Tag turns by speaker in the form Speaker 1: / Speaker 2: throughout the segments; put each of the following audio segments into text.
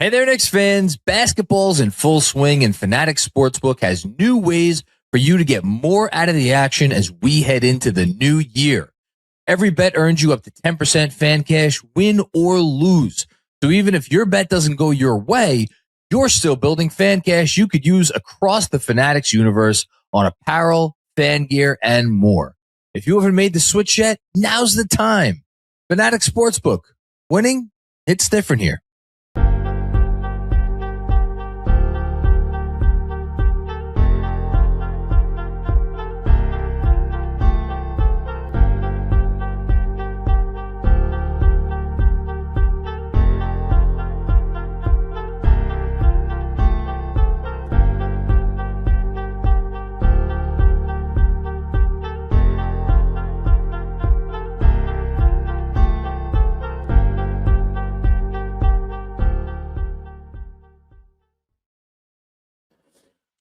Speaker 1: Hey there, Knicks fans. Basketball's in full swing, and FANATICS Sportsbook has new ways for you to get more out of the action as we head into the new year. Every bet earns you up to 10% FANCASH, win or lose. So even if your bet doesn't go your way, you're still building FANCASH you could use across the FANATICS universe on apparel, fan gear, and more. If you haven't made the switch yet, now's the time. FANATICS Sportsbook. Winning, it's different here.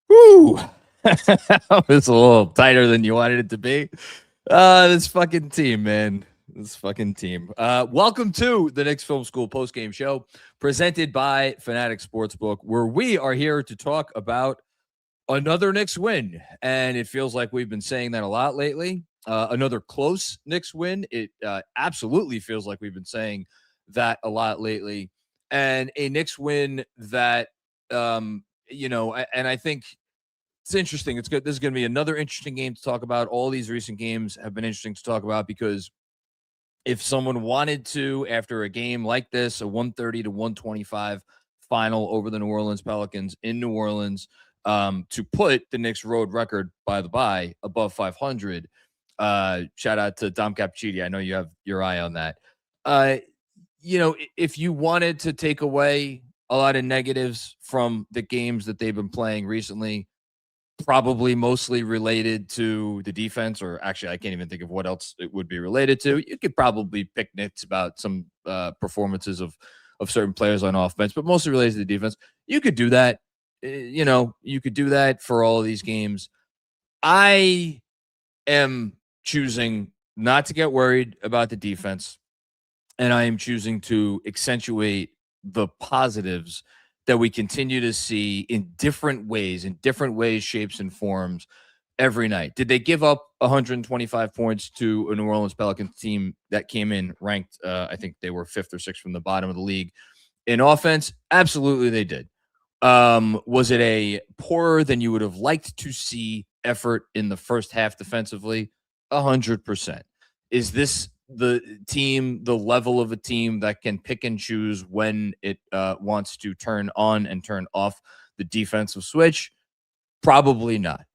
Speaker 1: Woo! That was a little tighter than you wanted it to be. This fucking team, man. This fucking team. Welcome to the Knicks Film School Postgame Show, presented by FANATICS Sportsbook, where we are here to talk about another Knicks win. And it feels like we've been saying that a lot lately. Another close Knicks win. It absolutely feels like we've been saying that a lot lately. And a Knicks win that, and I think it's interesting. It's good. This is going to be another interesting game to talk about. All these recent games have been interesting to talk about because if someone wanted to, after a game like this, a 130 to 125 final over the New Orleans Pelicans in New Orleans, to put the Knicks road record, by the by, above 500. Shout out to Dom Cappuccini. I know you have your eye on that. If you wanted to take away a lot of negatives from the games that they've been playing recently, probably mostly related to the defense, or actually I can't even think of what else it would be related to. You could probably pick nits about some performances of certain players on offense, but mostly related to the defense. You could do that. You could do that for all of these games. I am choosing not to get worried about the defense, and I am choosing to accentuate the positives that we continue to see in different ways, shapes, and forms every night. Did they give up 125 points to a New Orleans Pelicans team that came in ranked, I think they were 5th or 6th from the bottom of the league in offense? Absolutely they did. Was it a poorer than you would have liked to see effort in the first half defensively? 100%. Is this the level of a team that can pick and choose when it wants to turn on and turn off the defensive switch? Probably not.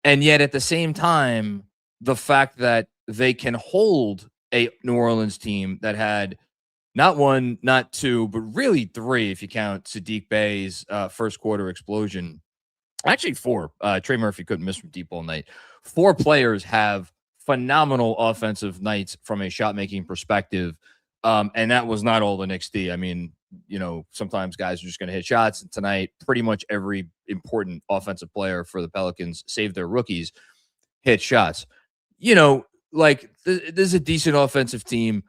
Speaker 1: And yet at the same time, the fact that they can hold a New Orleans team that had not one, not two, but really three, if you count Sadiq Bey's first quarter explosion. Actually 4. Trey Murphy couldn't miss from deep all night. 4 players have phenomenal offensive nights from a shot-making perspective. And that was not all the Knicks D. I mean, sometimes guys are just going to hit shots. And tonight, pretty much every important offensive player for the Pelicans, save their rookies, hit shots. This is a decent offensive team.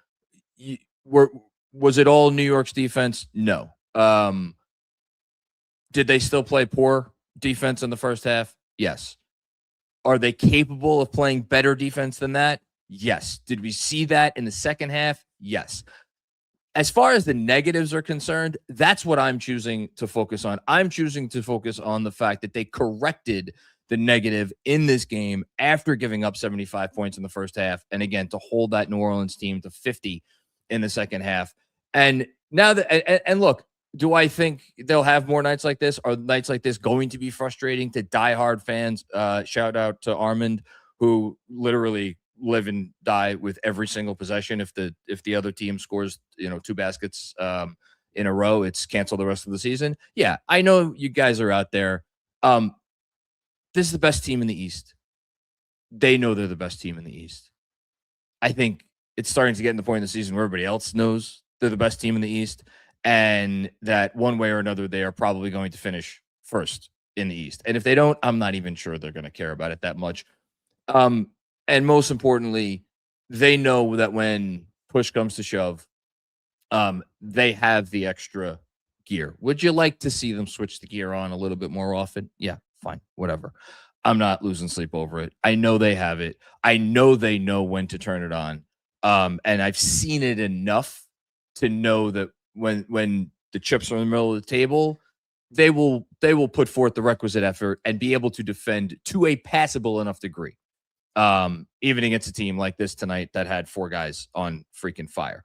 Speaker 1: Was it all New York's defense? No. Did they still play poor defense in the first half? Yes. Are they capable of playing better defense than that? Yes. Did we see that in the second half? Yes. As far as the negatives are concerned, that's what I'm choosing to focus on. I'm choosing to focus on the fact that they corrected the negative in this game after giving up 75 points in the first half. And again, to hold that New Orleans team to 50 in the second half. And now and look, do I think they'll have more nights like this? Are nights like this going to be frustrating to diehard fans? Shout out to Armand, who literally live and die with every single possession. If the other team scores, 2 baskets in a row, it's cancel the rest of the season. Yeah, I know you guys are out there. This is the best team in the East. They know they're the best team in the East. I think it's starting to get in the point in the season where everybody else knows they're the best team in the East, and that one way or another, they are probably going to finish first in the East. And if they don't, I'm not even sure they're going to care about it that much. And most importantly, they know that when push comes to shove, they have the extra gear. Would you like to see them switch the gear on a little bit more often? Yeah, fine, whatever. I'm not losing sleep over it. I know they have it. I know they know when to turn it on. And I've seen it enough to know that when the chips are in the middle of the table, they will put forth the requisite effort and be able to defend to a passable enough degree. Even against a team like this tonight that had 4 guys on freaking fire.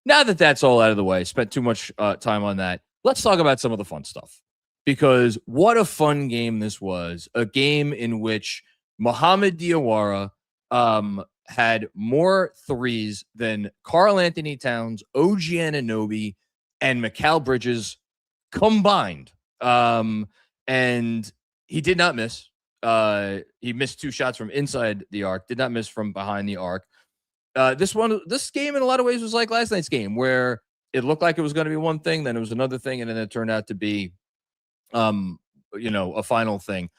Speaker 1: Now that that's all out of the way, spent too much time on that. Let's talk about some of the fun stuff, because what a fun game this was. A game in which Mohamed Diawara had more threes than Karl Anthony Towns, OG Anunoby, and Mikal Bridges combined. And he did not miss. He missed 2 shots from inside the arc, did not miss from behind the arc. This game in a lot of ways was like last night's game, where it looked like it was going to be one thing, then it was another thing, and then it turned out to be, a final thing.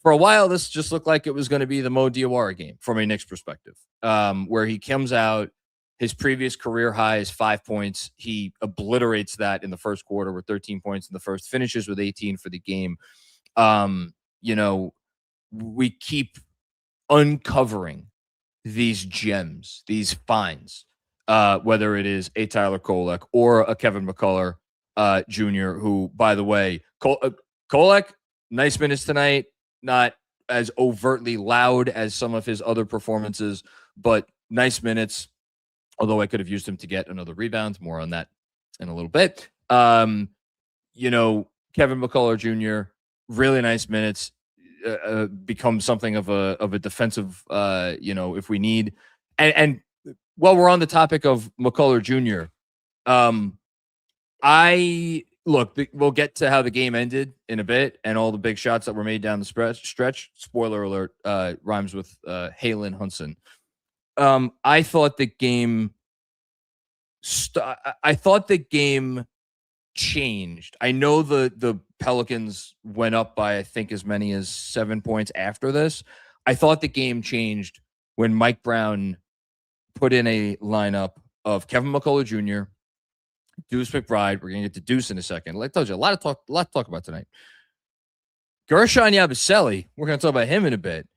Speaker 1: For a while, this just looked like it was going to be the Mo Diawara game from a Knicks perspective, where he comes out, his previous career high is 5 points. He obliterates that in the first quarter with 13 points in the first, finishes with 18 for the game. We keep uncovering these gems, these finds, whether it is a Tyler Kolek or a Kevin McCullough Jr., who, by the way, Kolek, nice minutes tonight, not as overtly loud as some of his other performances, but nice minutes, although I could have used him to get another rebound. More on that in a little bit. Kevin McCullough Jr., really nice minutes. Become something of a defensive, if we need. And while we're on the topic of McCullough Jr., we'll get to how the game ended in a bit and all the big shots that were made down the stretch. Spoiler alert, rhymes with Halen Hudson. I thought the game changed. I know the Pelicans went up by, I think, as many as 7 points after this. I thought the game changed when Mike Brown put in a lineup of Kevin McCullough Jr., Deuce McBride. We're going to get to Deuce in a second. Like I told you, a lot to talk about tonight. Gershon Yabusele, we're going to talk about him in a bit.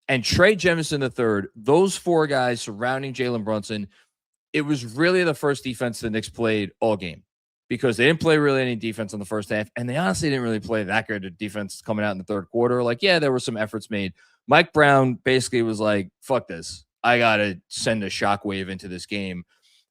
Speaker 1: And Trey Jemison III, those 4 guys surrounding Jalen Brunson. It was really the first defense the Knicks played all game, because they didn't play really any defense in the first half, and they honestly didn't really play that good of defense coming out in the third quarter. Like, yeah, there were some efforts made. Mike Brown basically was like, fuck this. I got to send a shockwave into this game.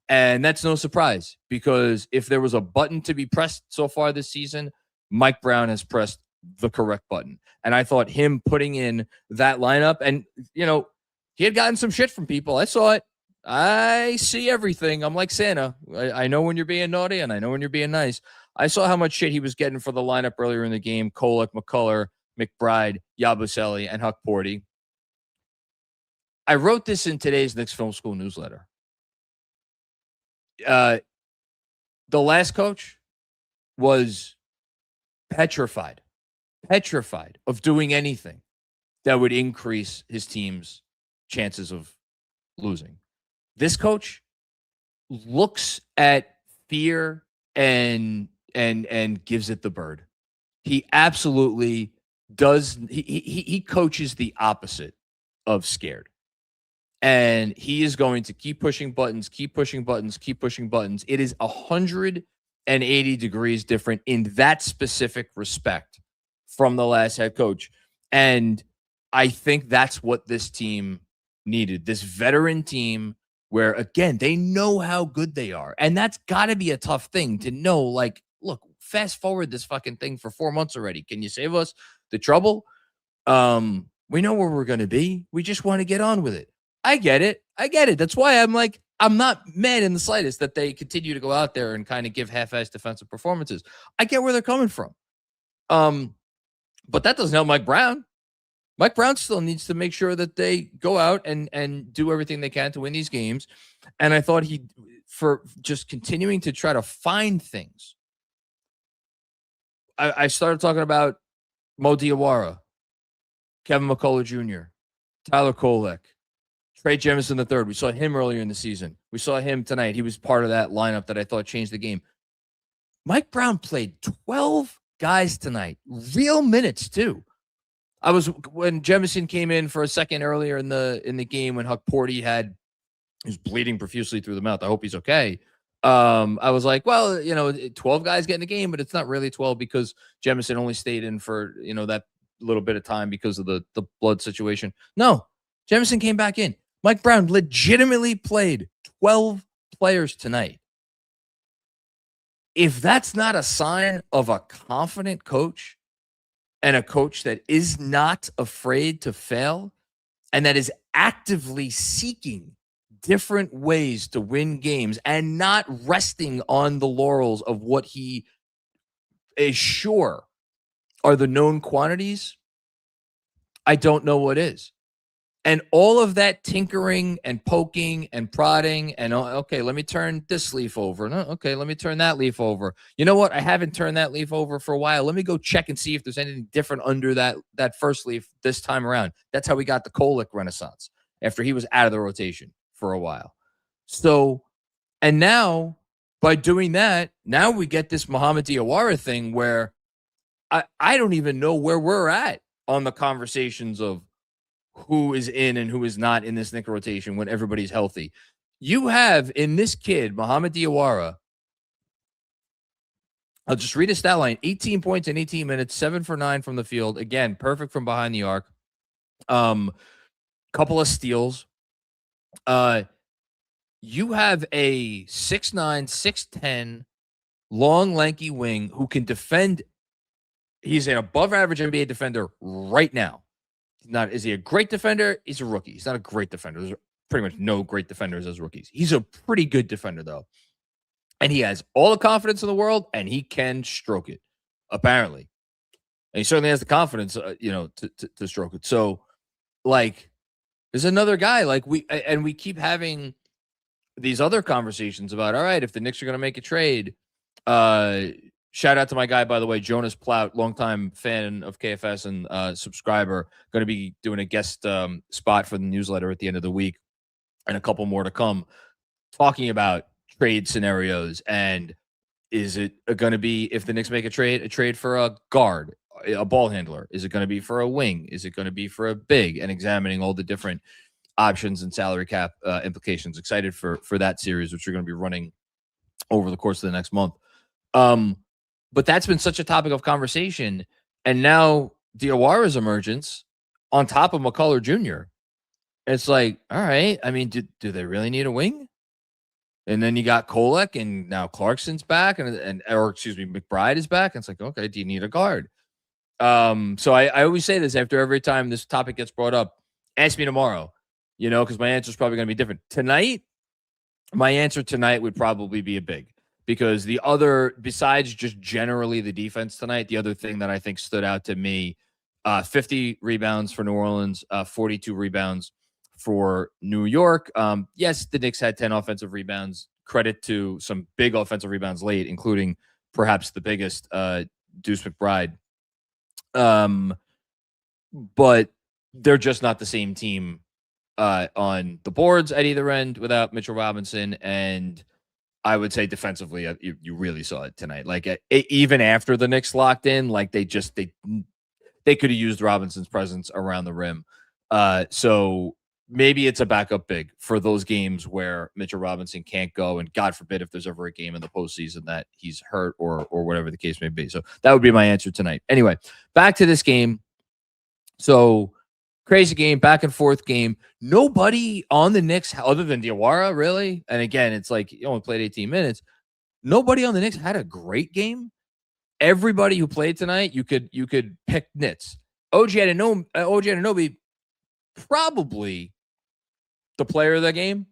Speaker 1: And that's no surprise, because if there was a button to be pressed so far this season, Mike Brown has pressed the correct button. And I thought him putting in that lineup, and, he had gotten some shit from people. I saw it. I see everything. I'm like Santa. I know when you're being naughty, and I know when you're being nice. I saw how much shit he was getting for the lineup earlier in the game. Kolek, McCullough, McBride, Yabusele, and Huck Porty. I wrote this in today's Knicks Film School newsletter. The last coach was petrified of doing anything that would increase his team's chances of losing. This coach looks at fear and gives it the bird. He absolutely does. He coaches the opposite of scared. And he is going to keep pushing buttons. It is 180 degrees different in that specific respect from the last head coach. And I think that's what this team needed. This veteran team where, again, they know how good they are. And that's got to be a tough thing to know. Like, look, fast forward this fucking thing for 4 months already. Can you save us the trouble? We know where we're going to be. We just want to get on with it. I get it. That's why I'm like, I'm not mad in the slightest that they continue to go out there and kind of give half-assed defensive performances. I get where they're coming from. But that doesn't help Mike Brown. Mike Brown still needs to make sure that they go out and do everything they can to win these games. And I thought for just continuing to try to find things. I started talking about Mo Diawara, Kevin McCullough Jr., Tyler Kolek, Trey Jemison III. We saw him earlier in the season. We saw him tonight. He was part of that lineup that I thought changed the game. Mike Brown played 12 guys tonight, real minutes too. When Jemison came in for a second earlier in the game when Huck Porty was bleeding profusely through the mouth. I hope he's okay. I was like, well, 12 guys get in the game, but it's not really 12 because Jemison only stayed in for, that little bit of time because of the blood situation. No, Jemison came back in. Mike Brown legitimately played 12 players tonight. If that's not a sign of a confident coach and a coach that is not afraid to fail and that is actively seeking different ways to win games and not resting on the laurels of what he is sure are the known quantities, I don't know what is. And all of that tinkering and poking and prodding and, okay, let me turn this leaf over. No, okay, let me turn that leaf over. You know what? I haven't turned that leaf over for a while. Let me go check and see if there's anything different under that first leaf this time around. That's how we got the Kolek renaissance after he was out of the rotation for a while. So, and now by doing that, now we get this Mohamed Diawara thing where I don't even know where we're at on the conversations of who is in and who is not in this Knicks rotation when everybody's healthy. You have in this kid, Mohamed Diawara, I'll just read his stat line, 18 points in 18 minutes, 7 for 9 from the field. Again, perfect from behind the arc. Couple of steals. You have a 6'9", 6'10", long, lanky wing who can defend. He's an above-average NBA defender right now. Is he a great defender? He's a rookie. He's not a great defender. There's pretty much no great defenders as rookies. He's a pretty good defender, though. And he has all the confidence in the world, and he can stroke it, apparently. And he certainly has the confidence, to stroke it. So, there's another guy. We keep having these other conversations about, all right, if the Knicks are going to make a trade, shout out to my guy, by the way, Jonas Plout, longtime fan of KFS and subscriber, going to be doing a guest spot for the newsletter at the end of the week and a couple more to come, talking about trade scenarios. And is it going to be, if the Knicks make a trade for a guard, a ball handler? Is it going to be for a wing? Is it going to be for a big? And examining all the different options and salary cap implications. Excited for that series, which we're going to be running over the course of the next month. But that's been such a topic of conversation. And now Diawara's emergence on top of McCullough Jr. It's like, all right, I mean, do they really need a wing? And then you got Kolek, and now Clarkson's back, or McBride is back. And it's like, okay, do you need a guard? So I always say this after every time this topic gets brought up. Ask me tomorrow, because my answer is probably going to be different. Tonight, my answer tonight would probably be a big. Because the other, besides just generally the defense tonight, the other thing that I think stood out to me, 50 rebounds for New Orleans, 42 rebounds for New York. Yes, the Knicks had 10 offensive rebounds. Credit to some big offensive rebounds late, including perhaps the biggest, Deuce McBride. But they're just not the same team on the boards at either end without Mitchell Robinson. And I would say defensively, you really saw it tonight. Even after the Knicks locked in, they could have used Robinson's presence around the rim. So maybe it's a backup big for those games where Mitchell Robinson can't go, and God forbid if there's ever a game in the postseason that he's hurt or whatever the case may be. So that would be my answer tonight. Anyway, back to this game. So crazy game, back and forth game. Nobody on the Knicks, other than Diawara, really. And again, it's like he only played 18 minutes. Nobody on the Knicks had a great game. Everybody who played tonight, you could pick nits. OG Anunoby, probably the player of the game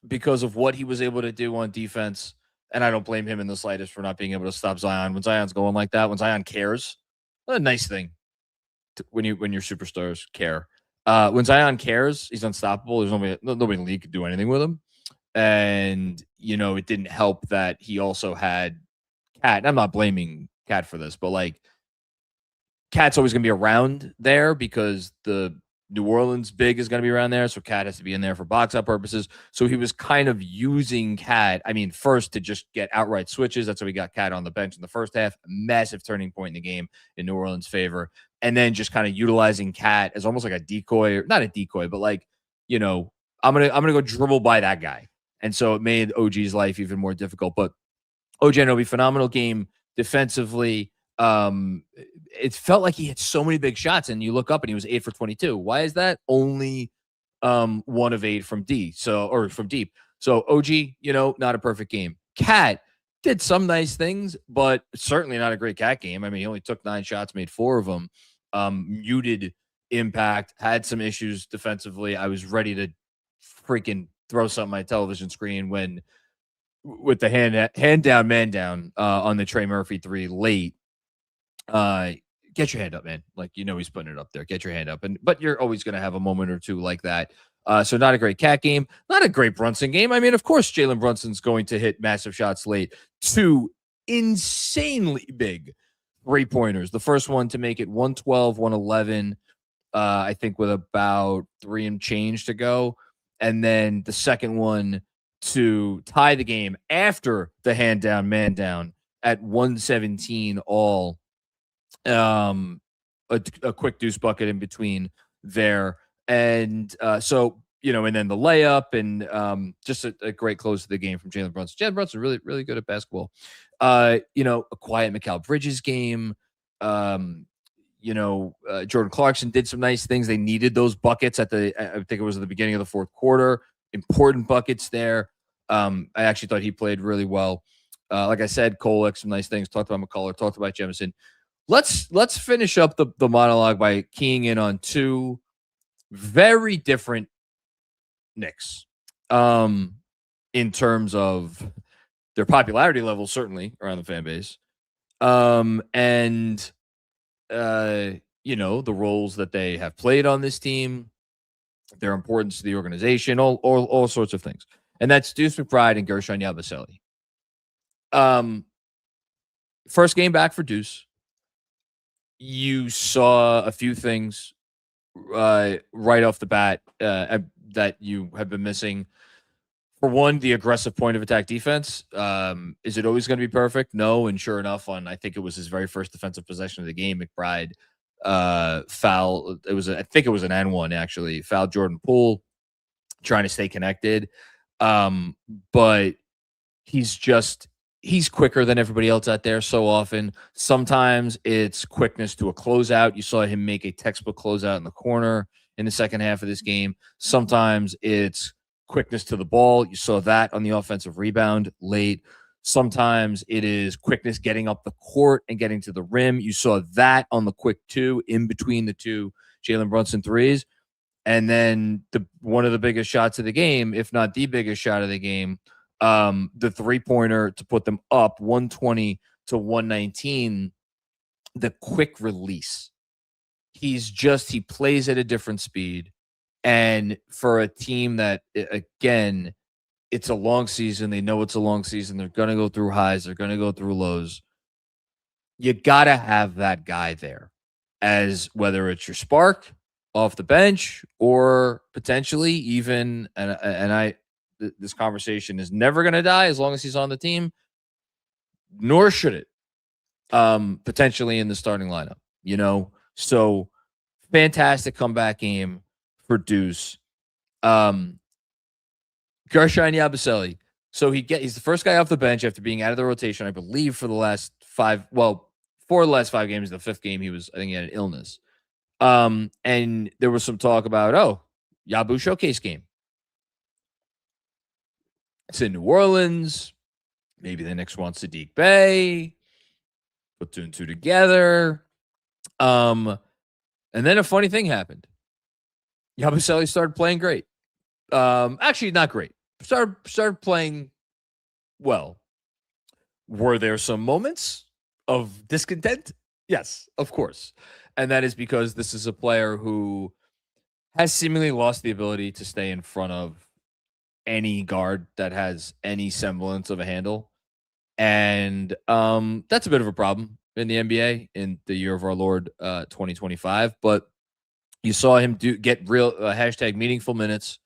Speaker 1: because of what he was able to do on defense. And I don't blame him in the slightest for not being able to stop Zion. When Zion's going like that, when Zion cares, what a nice thing. When your superstars care. When Zion cares, he's unstoppable. There's nobody in the league could do anything with him. And, it didn't help that he also had Cat. And I'm not blaming Cat for this, but Cat's always going to be around there because the New Orleans big is going to be around there, so Cat has to be in there for box out purposes. So he was kind of using Cat, first to just get outright switches. That's why we got Cat on the bench in the first half. Massive turning point in the game in New Orleans' favor. And then just kind of utilizing Cat as almost like a decoy, or not a decoy, but like, I'm gonna go dribble by that guy. And so it made OG's life even more difficult. But OG Anunoby, phenomenal game defensively. It felt like he hit so many big shots, and you look up and he was 8 for 22. Why is that? Only 1 of 8 from deep. So OG, not a perfect game. Cat did some nice things, but certainly not a great Cat game. He only took 9 shots, made 4 of them. Muted impact, had some issues defensively. I was ready to freaking throw something on my television screen when with the hand down, man down on the Trey Murphy 3 late. Get your hand up, man. Like, he's putting it up there. Get your hand up. But you're always going to have a moment or two like that. So not a great Cat game, not a great Brunson game. Of course, Jalen Brunson's going to hit massive shots late. 2 insanely big 3-pointers. The first one to make it 112, 111, I think with about 3 and change to go. And then the second one to tie the game after the hand down, man down at 117 all. A quick deuce bucket in between there. And so, and then the layup and just a great close to the game from Jalen Brunson. Jalen Brunson really, really good at basketball. A quiet Mikal Bridges game. Jordan Clarkson did some nice things. They needed those buckets I think it was at the beginning of the fourth quarter. Important buckets there. I actually thought he played really well. Like I said, Kolek, some nice things. Talked about McCullough, talked about Jemison. Let's finish up the monologue by keying in on 2 very different Knicks in terms of their popularity level, certainly around the fan base, and the roles that they have played on this team, their importance to the organization, all sorts of things. And that's Deuce McBride and Gershon Yabusele. First game back for Deuce. You saw a few things right off the bat that you have been missing. For one, the aggressive point of attack defense. Is it always going to be perfect? No. And sure enough, I think it was his very first defensive possession of the game, McBride foul. I think it was an N1 actually. Fouled Jordan Poole, trying to stay connected. But he's quicker than everybody else out there so often. Sometimes it's quickness to a closeout. You saw him make a textbook closeout in the corner in the second half of this game. Sometimes it's quickness to the ball. You saw that on the offensive rebound late. Sometimes it is quickness getting up the court and getting to the rim. You saw that on the quick 2 in between the 2 Jalen Brunson 3s. And then one of the biggest shots of the game, if not the biggest shot of the game, the 3-pointer to put them up 120 to 119, the quick release. He plays at a different speed. And for a team that, again, it's a long season. They know it's a long season. They're going to go through highs. They're going to go through lows. You got to have that guy there, as whether it's your spark off the bench or potentially even, this conversation is never going to die as long as he's on the team, nor should it, potentially in the starting lineup, So fantastic comeback game for Deuce. Gershon Yabusele. So he's the first guy off the bench after being out of the rotation, I believe, for the last 4 of the last 5 games. The 5th game, I think he had an illness. And there was some talk about, Yabu showcase game. It's in New Orleans. Maybe the Knicks want Sadiq Bey. Put 2 and 2 together. And then a funny thing happened. Yabusele started playing great. Actually, not great. Started playing well. Were there some moments of discontent? Yes, of course. And that is because this is a player who has seemingly lost the ability to stay in front of any guard that has any semblance of a handle. And that's a bit of a problem in the NBA in the year of our Lord 2025. But You saw him get real hashtag meaningful minutes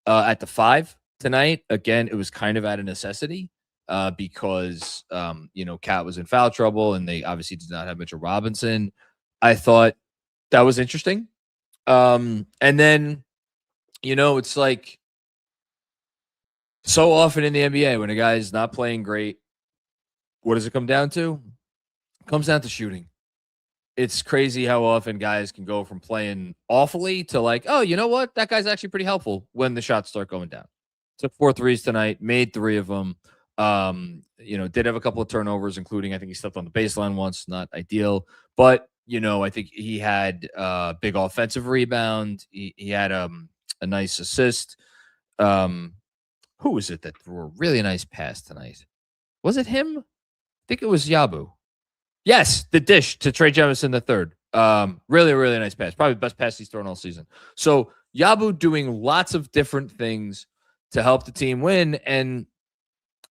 Speaker 1: at the 5 tonight. Again, it was kind of out of necessity because Cat was in foul trouble and they obviously did not have Mitchell Robinson. I thought that was interesting. And then, it's like so often in the NBA when a guy is not playing great, what does it come down to? It comes down to shooting. It's crazy how often guys can go from playing awfully to like, oh, you know what? That guy's actually pretty helpful when the shots start going down. Took 4 threes tonight, made 3 of them. Did have a couple of turnovers, including I think he stepped on the baseline once, not ideal. But, I think he had a big offensive rebound. He had a nice assist. Who was it that threw a really nice pass tonight? Was it him? I think it was Yabu. Yes, the dish to Trey Jemison the third. Really, really nice pass. Probably the best pass he's thrown all season. So Yabu doing lots of different things to help the team win and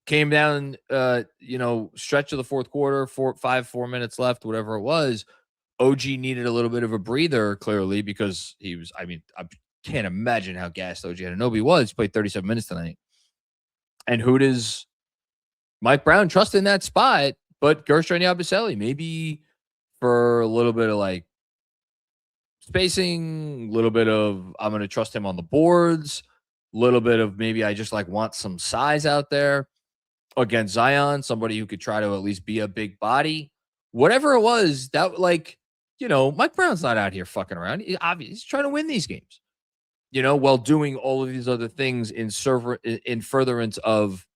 Speaker 1: came down, stretch of the fourth quarter, 4 minutes left, whatever it was. OG needed a little bit of a breather, clearly, because I can't imagine how gassed OG Anunoby was. He played 37 minutes tonight. And who does Mike Brown trust in that spot? But Gershon Yabusele, maybe for a little bit of like spacing, a little bit of I'm going to trust him on the boards, a little bit of maybe I just like want some size out there against Zion, somebody who could try to at least be a big body. Whatever it was, that Mike Brown's not out here fucking around. He's trying to win these games, while doing all of these other things in furtherance of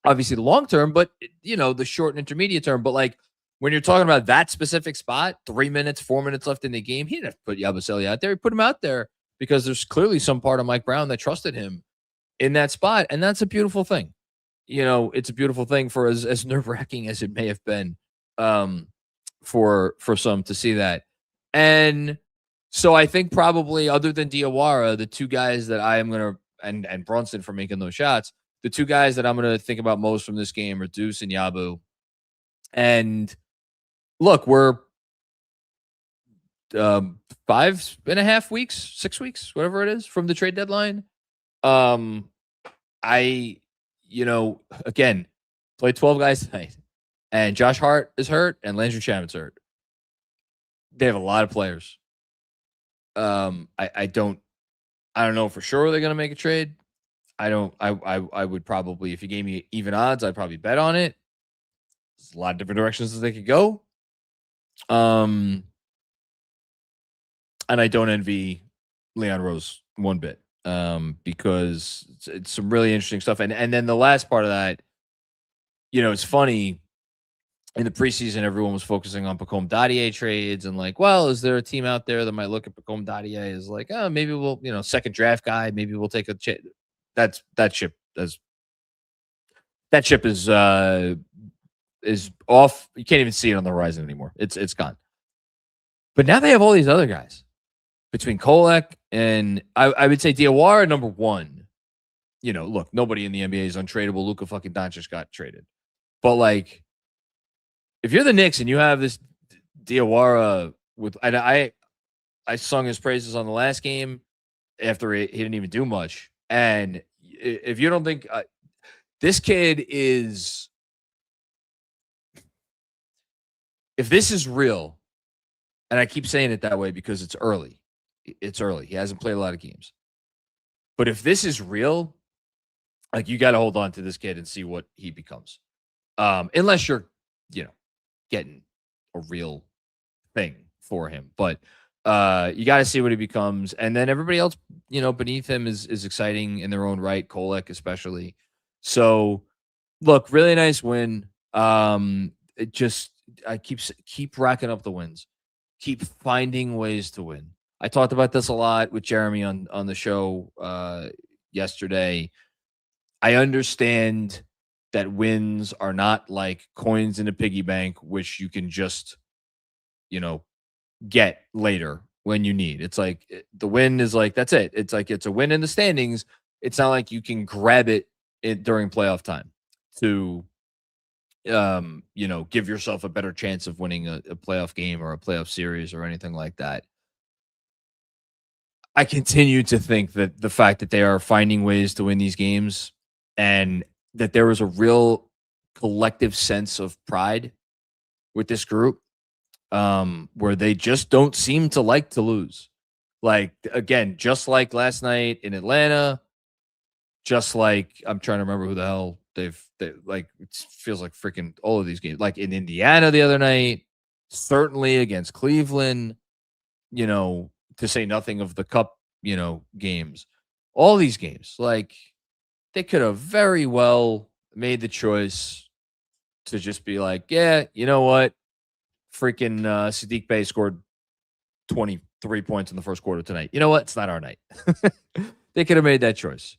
Speaker 1: obviously the long term, but the short and intermediate term. But like when you're talking about that specific spot, 3 minutes, 4 minutes left in the game, he didn't have to put Yabusele out there. He put him out there because there's clearly some part of Mike Brown that trusted him in that spot. And that's a beautiful thing. It's a beautiful thing for as nerve-wracking as it may have been for some to see that. And so I think probably other than Diawara, the two guys that I am going to, and Brunson for making those shots, the two guys that I'm going to think about most from this game are Deuce and Yabu. And look, we're 5.5 weeks, 6 weeks, whatever it is from the trade deadline. Again, played 12 guys tonight and Josh Hart is hurt and Landry Shamet's hurt. They have a lot of players. I don't know for sure they're going to make a trade. I would probably, if you gave me even odds, I'd probably bet on it. There's a lot of different directions that they could go. And I don't envy Leon Rose one bit. Because it's some really interesting stuff. And then the last part of that, it's funny. In the preseason, everyone was focusing on Pacome Dadier trades and like, well, is there a team out there that might look at Pacome Dadier as like, oh, maybe we'll, second draft guy, maybe we'll take a chance. That ship is off. You can't even see it on the horizon anymore. It's gone. But now they have all these other guys between Kolek and I would say Diawara number one. Look, nobody in the NBA is untradeable. Luka fucking Doncic got traded, but like, if you're the Knicks and you have this Diawara I sung his praises on the last game after he didn't even do much. And if you don't think this kid is, if this is real, and I keep saying it that way because it's early. He hasn't played a lot of games. But if this is real, like you got to hold on to this kid and see what he becomes. Unless you're, getting a real thing for him. But you got to see what he becomes. And then everybody else, beneath him is exciting in their own right. Kolek especially. So look, really nice win. It just, I keep racking up the wins. Keep finding ways to win. I talked about this a lot with Jeremy on the show yesterday. I understand that wins are not like coins in a piggy bank, which you can just, get later when you need. It's like the win is like, that's it. It's like, it's a win in the standings. It's not like you can grab it during playoff time to, give yourself a better chance of winning a playoff game or a playoff series or anything like that. I continue to think that the fact that they are finding ways to win these games and that there was a real collective sense of pride with this group, where they just don't seem to like to lose. Like, again, just like last night in Atlanta, just like I'm trying to remember who the hell they like, it feels like freaking all of these games, like in Indiana the other night, certainly against Cleveland, to say nothing of the cup, games, all these games, like they could have very well made the choice to just be like, yeah, you know what? Freaking Sadiq Bey scored 23 points in the first quarter tonight. You know what? It's not our night. They could have made that choice.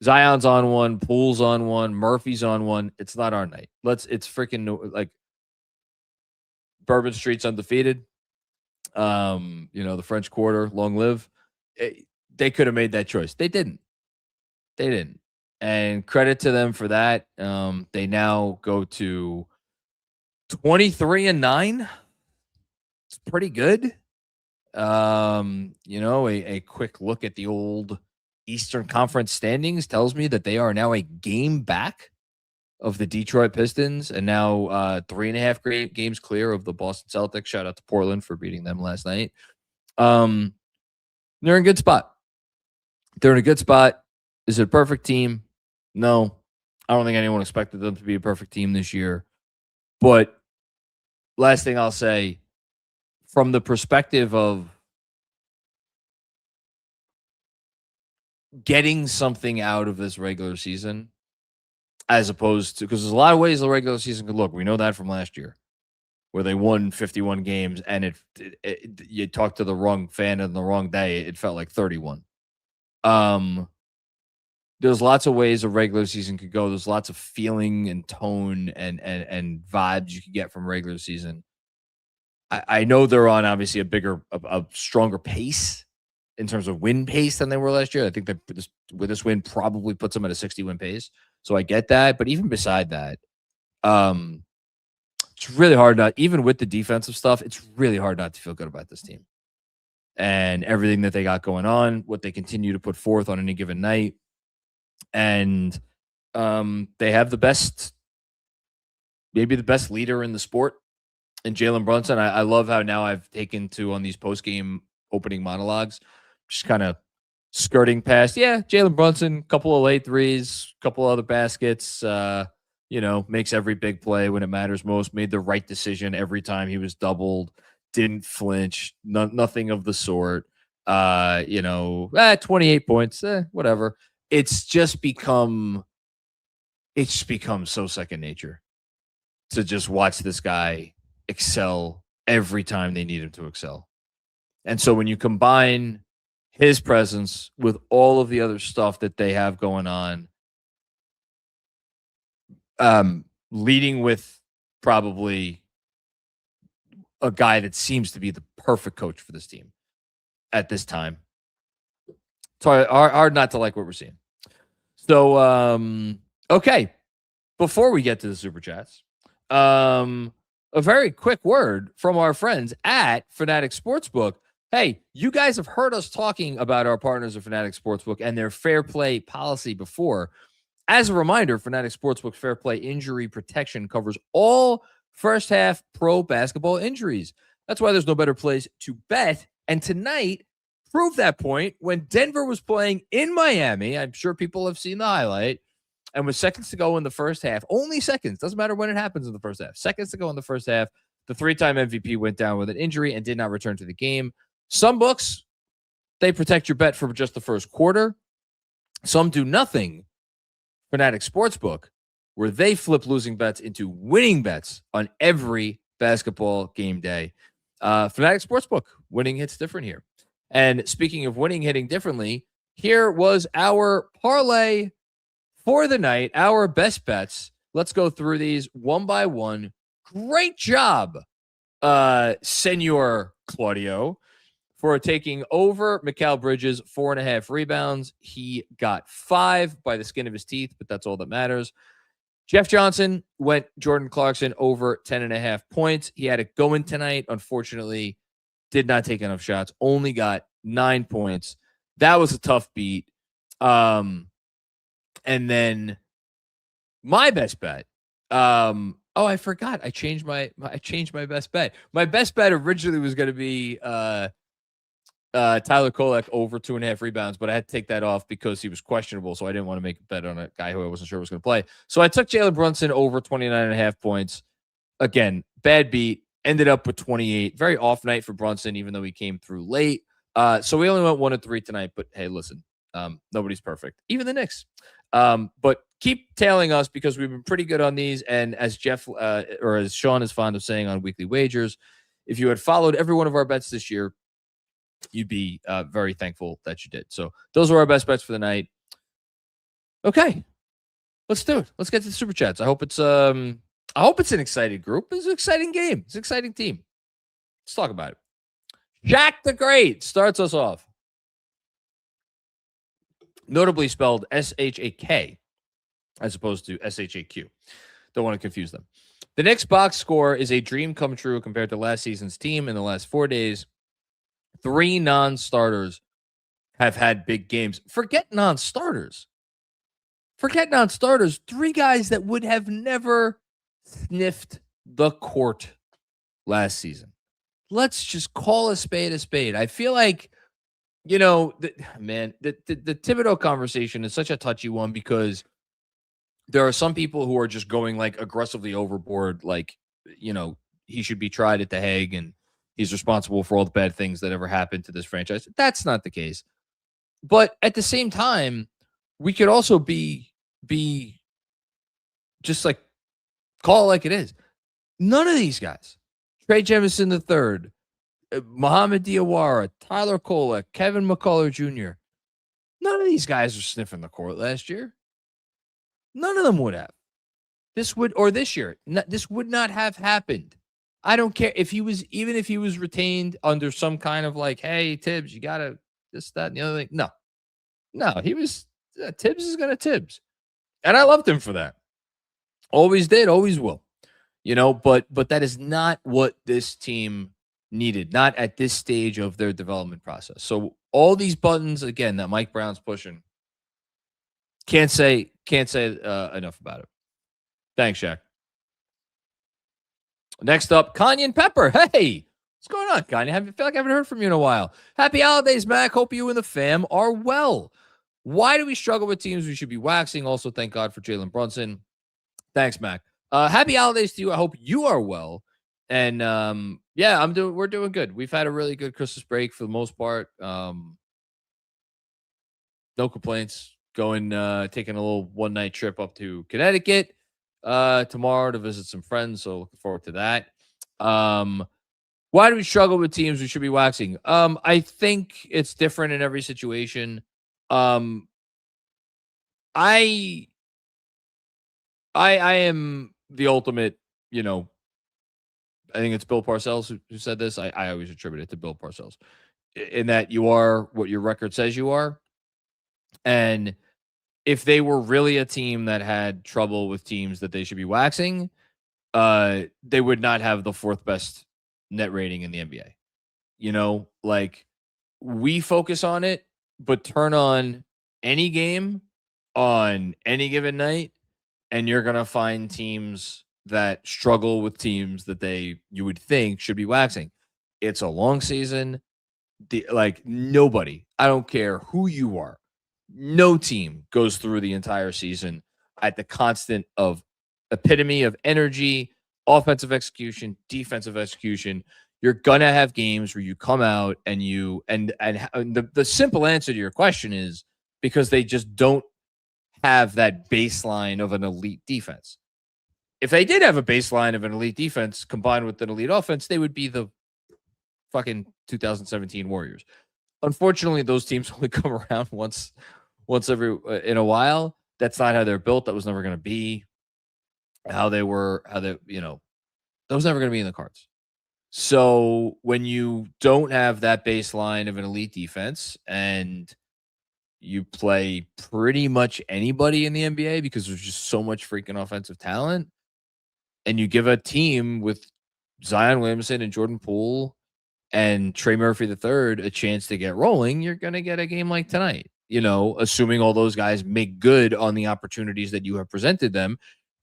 Speaker 1: Zion's on one, Poole's on one, Murphy's on one. It's not our night. It's freaking like Bourbon Street's undefeated. The French Quarter, long live. They could have made that choice. They didn't. And credit to them for that. They now go to 23-9. It's pretty good. A quick look at the old Eastern Conference standings tells me that they are now a game back of the Detroit Pistons and now 3.5 games clear of the Boston Celtics. Shout out to Portland for beating them last night. They're in a good spot. Is it a perfect team? No. I don't think anyone expected them to be a perfect team this year. But last thing I'll say, from the perspective of getting something out of this regular season, as opposed to, because there's a lot of ways the regular season could look. We know that from last year, where they won 51 games, and you talked to the wrong fan on the wrong day, it felt like 31. There's lots of ways a regular season could go. There's lots of feeling and tone and vibes you could get from regular season. I know they're on obviously a stronger pace in terms of win pace than they were last year. I think that with this win probably puts them at a 60-win pace. So I get that. But even beside that, it's really hard not, even with the defensive stuff, it's really hard not to feel good about this team and everything that they got going on, what they continue to put forth on any given night. And they have maybe the best leader in the sport in Jalen Brunson. I love how now I've taken to on these post-game opening monologues, just kind of skirting past, Jalen Brunson, couple of late threes, couple other baskets, makes every big play when it matters most, made the right decision every time he was doubled, didn't flinch, nothing of the sort. 28 points, whatever. It's just become so second nature to just watch this guy excel every time they need him to excel. And so when you combine his presence with all of the other stuff that they have going on, leading with probably a guy that seems to be the perfect coach for this team at this time, it's hard not to like what we're seeing. So, okay, before we get to the Super Chats, a very quick word from our friends at FANATICS Sportsbook. Hey, you guys have heard us talking about our partners at FANATICS Sportsbook and their fair play policy before. As a reminder, FANATICS Sportsbook fair play injury protection covers all first-half pro basketball injuries. That's why there's no better place to bet. And tonight proved that point when Denver was playing in Miami. I'm sure people have seen the highlight. And with seconds to go in the first half, only seconds, doesn't matter when it happens in the first half, seconds to go in the first half, the 3-time MVP went down with an injury and did not return to the game. Some books, they protect your bet for just the first quarter. Some do nothing. FANATICS Sportsbook, where they flip losing bets into winning bets on every basketball game day. FANATICS Sportsbook, winning hits different here. And speaking of winning hitting differently, here was our parlay for the night, our best bets. Let's go through these one by one. Great job, Senor Claudio, for taking over Mikal Bridges, 4.5 rebounds. He got 5 by the skin of his teeth, but that's all that matters. Jeff Johnson went Jordan Clarkson over 10.5 points. He had it going tonight. Unfortunately, did not take enough shots. Only got 9 points. That was a tough beat. And then my best bet. I forgot. I changed my best bet. My best bet originally was going to be Tyler Kolek over 2.5 rebounds, but I had to take that off because he was questionable, so I didn't want to make a bet on a guy who I wasn't sure was going to play. So I took Jalen Brunson over 29.5 points. Again, bad beat. Ended up with 28. Very off night for Brunson, even though he came through late. So we only went 1-3 tonight. But hey, listen, nobody's perfect, even the Knicks. But keep tailing us because we've been pretty good on these. And as Jeff or as Sean is fond of saying on Weekly Wagers, if you had followed every one of our bets this year, you'd be very thankful that you did. So those were our best bets for the night. Okay, let's do it. Let's get to the super chats. I hope it's an exciting group. It's an exciting game. It's an exciting team. Let's talk about it. Shaq the Great starts us off. Notably spelled S-H-A-K as opposed to S-H-A-Q. Don't want to confuse them. The Knicks box score is a dream come true compared to last season's team. In the last 4 days, 3 non-starters have had big games. Forget non-starters. 3 guys that would have never sniffed the court last season. Let's just call a spade a spade. I feel like, the Thibodeau conversation is such a touchy one because there are some people who are just going like aggressively overboard. Like, he should be tried at The Hague and he's responsible for all the bad things that ever happened to this franchise. That's not the case. But at the same time, we could also be just like call it like it is. None of these guys, Trey Jemison III, Mohamed Diawara, Tyler Kolek, Kevin McCullough Jr., none of these guys are sniffing the court last year. None of them would have. This year, this would not have happened. I don't care if he was retained under some kind of like, hey, Tibbs, you got to this, that, and the other thing. No, he was, Tibbs is going to Tibbs. And I loved him for that. Always did, always will. But that is not what this team needed, not at this stage of their development process. So all these buttons, again, that Mike Brown's pushing, can't say enough about it. Thanks, Shaq. Next up, Kanyan Pepper. Hey, what's going on, Kanye? I feel like I haven't heard from you in a while. Happy holidays, Mac. Hope you and the fam are well. Why do we struggle with teams we should be waxing? Also, thank God for Jalen Brunson. Thanks, Mac. Happy holidays to you. I hope you are well. And we're doing good. We've had a really good Christmas break for the most part. No complaints. Taking a little one-night trip up to Connecticut tomorrow to visit some friends. So looking forward to that. Why do we struggle with teams we should be waxing? I think it's different in every situation. I am the ultimate, I think it's Bill Parcells who said this. I always attribute it to Bill Parcells in that you are what your record says you are. And if they were really a team that had trouble with teams that they should be waxing, they would not have the 4th best net rating in the NBA. Like we focus on it, but turn on any game on any given night, and you're going to find teams that struggle with teams that you would think should be waxing. It's a long season. Nobody, I don't care who you are, no team goes through the entire season at the constant of epitome of energy, offensive execution, defensive execution. You're going to have games where you come out and the simple answer to your question is because they just don't have that baseline of an elite defense. If they did have a baseline of an elite defense combined with an elite offense, they would be the fucking 2017 Warriors. Unfortunately, those teams only come around once every in a while. That's not how they're built. That was never going to be that was never going to be in the cards. So when you don't have that baseline of an elite defense and you play pretty much anybody in the NBA because there's just so much freaking offensive talent, and you give a team with Zion Williamson and Jordan Poole and Trey Murphy III a chance to get rolling, you're going to get a game like tonight, assuming all those guys make good on the opportunities that you have presented them.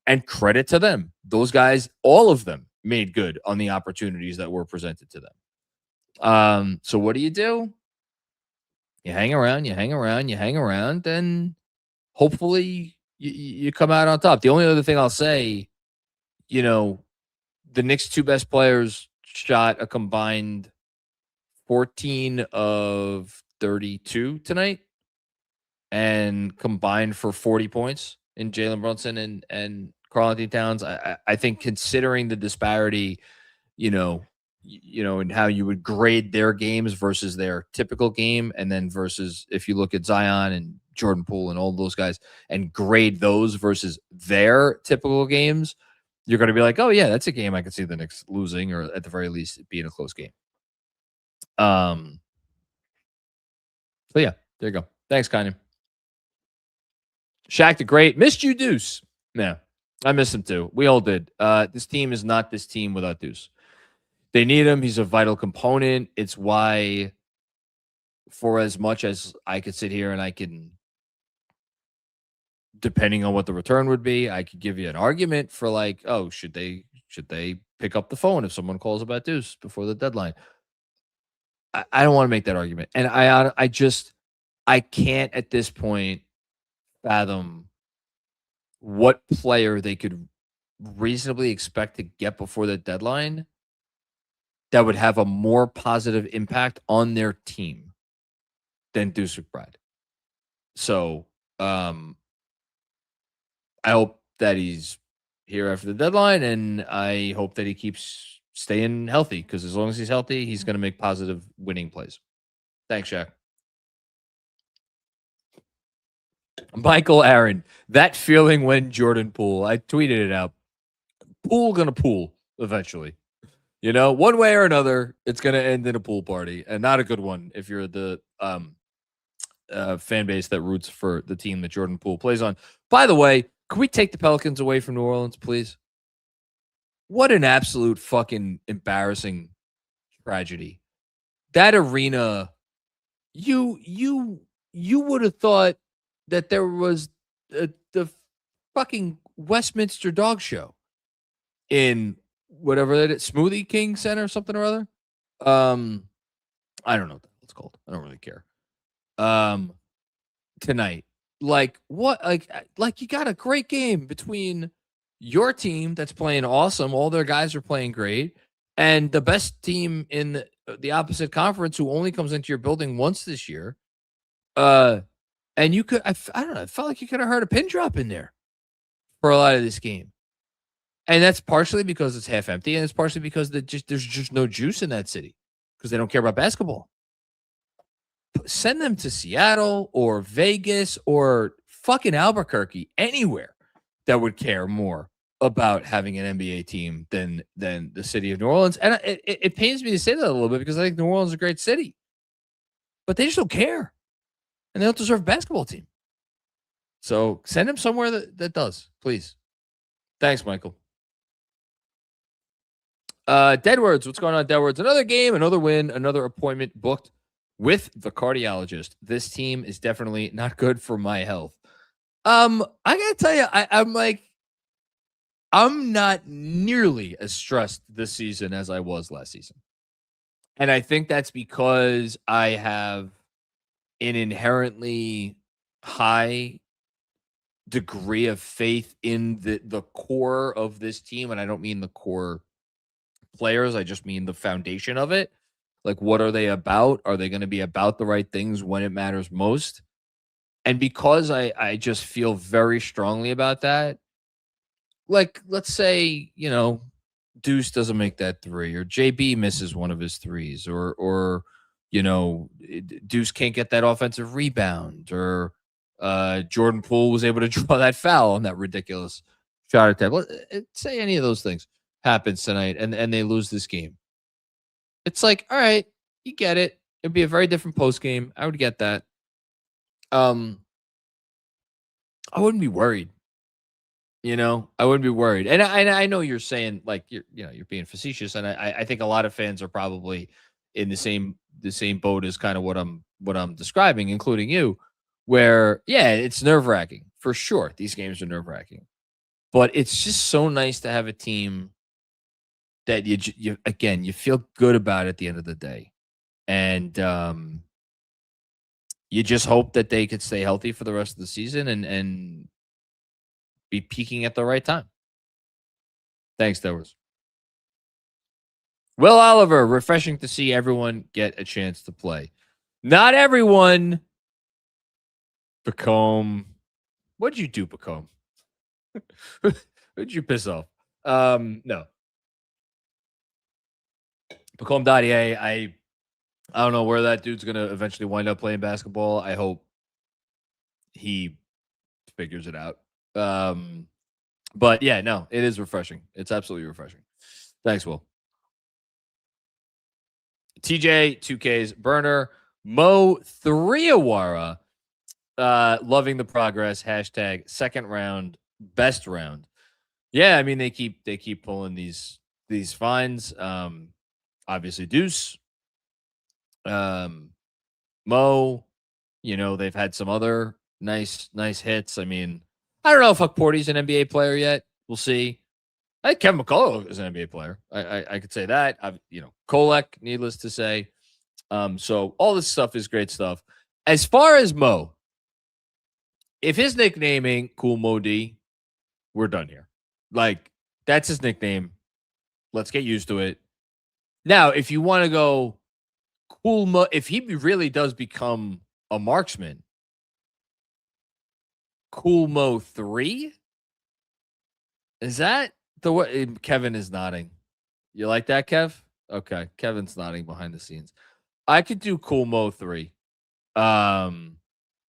Speaker 1: And credit to them. Those guys, all of them, made good on the opportunities that were presented to them. So what do? You hang around, and hopefully you come out on top. The only other thing I'll say, the Knicks' two best players shot a combined 14 of 32 tonight and combined for 40 points in Jalen Brunson and Karl-Anthony Towns. I think considering the disparity, and how you would grade their games versus their typical game, and then versus if you look at Zion and Jordan Poole and all those guys and grade those versus their typical games, you're going to be like, oh yeah, that's a game I can see the Knicks losing, or at the very least it being a close game. So yeah, there you go. Thanks, Kanye. Shaq the Great. Missed you, Deuce. Yeah, I miss him too. We all did. This team is not this team without Deuce. They need him. He's a vital component. It's why, for as much as I could sit here and I can, depending on what the return would be, I could give you an argument for like, oh, should they pick up the phone if someone calls about Deuce before the deadline? I don't want to make that argument. And I can't at this point fathom what player they could reasonably expect to get before the deadline that would have a more positive impact on their team than Deuce McBride. So I hope that he's here after the deadline, and I hope that he keeps staying healthy, because as long as he's healthy, he's going to make positive winning plays. Thanks, Shaq. Michael Aaron, that feeling when Jordan Poole, I tweeted it out. Poole gonna pool eventually. One way or another, it's going to end in a pool party, and not a good one if you're the fan base that roots for the team that Jordan Poole plays on. By the way, can we take the Pelicans away from New Orleans, please? What an absolute fucking embarrassing tragedy. That arena, you would have thought that there was the fucking Westminster Dog Show in whatever that is, Smoothie King Center, something or other. I don't know what it's called. I don't really care. Tonight, like what? Like you got a great game between your team that's playing awesome. All their guys are playing great, and the best team in the opposite conference who only comes into your building once this year. And you could, I don't know, it felt like you could have heard a pin drop in there for a lot of this game. And that's partially because it's half empty, and it's partially because there's just no juice in that city because they don't care about basketball. Send them to Seattle or Vegas or fucking Albuquerque, anywhere that would care more about having an NBA team than the city of New Orleans. And it pains me to say that a little bit, because I think New Orleans is a great city, but they just don't care, and they don't deserve a basketball team. So send them somewhere that does, please. Thanks, Michael. Deadwards, what's going on, Deadwards? Another game, another win, another appointment booked with the cardiologist. This team is definitely not good for my health. I gotta tell you, I'm not nearly as stressed this season as I was last season. And I think that's because I have an inherently high degree of faith in the core of this team. And I don't mean the core players, I just mean the foundation of it. Like, what are they about? Are they going to be about the right things when it matters most? And because I just feel very strongly about that, like, let's say, Deuce doesn't make that three, or JB misses one of his threes, or Deuce can't get that offensive rebound, or Jordan Poole was able to draw that foul on that ridiculous shot attempt. Let's say any of those things happens tonight and they lose this game. It's like, all right, you get it. It'd be a very different post game. I would get that. I wouldn't be worried. I wouldn't be worried. And I know you're saying, like, you're being facetious, and I think a lot of fans are probably in the same boat as kind of what I'm describing, including you, where yeah, it's nerve-wracking for sure. These games are nerve-wracking. But it's just so nice to have a team that you feel good about at the end of the day. And you just hope that they could stay healthy for the rest of the season and be peaking at the right time. Thanks, Towers. Will Oliver, refreshing to see everyone get a chance to play. Not everyone. Pacome. What'd you do, Pacome? Who'd you piss off? No. Pacome Dadier, I don't know where that dude's gonna eventually wind up playing basketball. I hope he figures it out. But yeah, no, it is refreshing. It's absolutely refreshing. Thanks, Will. TJ 2K's burner. Mo Threawara. Loving the progress. Hashtag second round, best round. Yeah, I mean they keep pulling these fines. Obviously Deuce. Mo, they've had some other nice hits. I mean, I don't know if Porty's an NBA player yet. We'll see. I think Kevin McCullough is an NBA player. I could say that. Kolek, needless to say. So all this stuff is great stuff. As far as Mo, if his nickname ain't Cool Mo D, we're done here. Like, that's his nickname. Let's get used to it. Now, if you want to go Cool Mo, if he really does become a marksman, Cool Mo 3? Is that the way? Kevin is nodding. You like that, Kev? Okay. Kevin's nodding behind the scenes. I could do Cool Mo 3.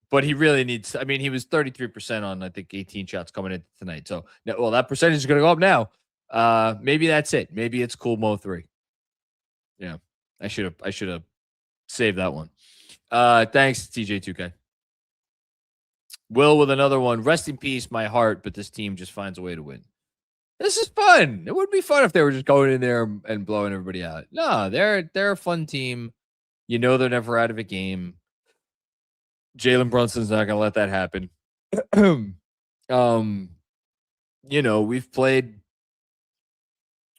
Speaker 1: But he really needs, I mean, he was 33% on, I think, 18 shots coming in tonight. So, well, that percentage is going to go up now. Maybe that's it. Maybe it's Cool Mo 3. Yeah. I should have saved that one. Thanks, TJ2K. Will with another one. Rest in peace, my heart, but this team just finds a way to win. This is fun. It would be fun if they were just going in there and blowing everybody out. No, they're a fun team. They're never out of a game. Jalen Brunson's not gonna let that happen.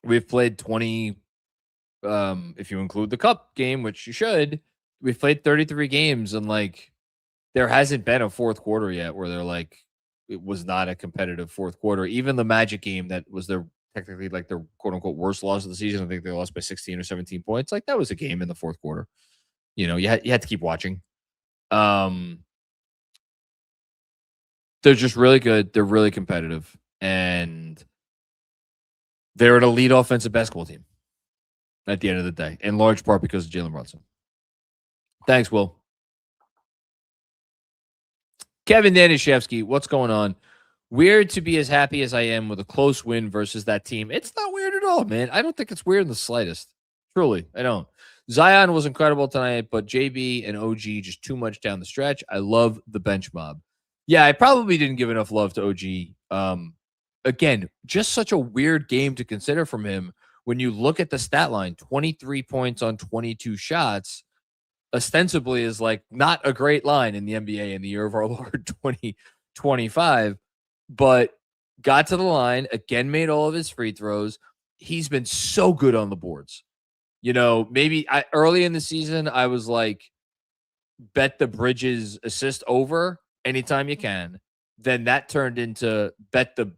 Speaker 1: We've played 20. If you include the cup game, which you should, we've played 33 games, and like there hasn't been a fourth quarter yet where they're like it was not a competitive fourth quarter. Even the Magic game that was their technically like their quote unquote worst loss of the season. I think they lost by 16 or 17 points. Like that was a game in the fourth quarter. You had to keep watching. They're just really good. They're really competitive, and they're an elite offensive basketball team at the end of the day, in large part because of Jalen Brunson. Thanks, Will. Kevin Danishevsky, what's going on? Weird to be as happy as I am with a close win versus that team. It's not weird at all, man. I don't think it's weird in the slightest. Truly, I don't. Zion was incredible tonight, but JB and OG just too much down the stretch. I love the bench mob. Yeah, I probably didn't give enough love to OG. Again, just such a weird game to consider from him when you look at the stat line. 23 points on 22 shots ostensibly is like not a great line in the NBA in the year of our Lord 2025, but got to the line, again made all of his free throws. He's been so good on the boards. Maybe early in the season, I was like, bet the Bridges assist over anytime you can. Then that turned into bet the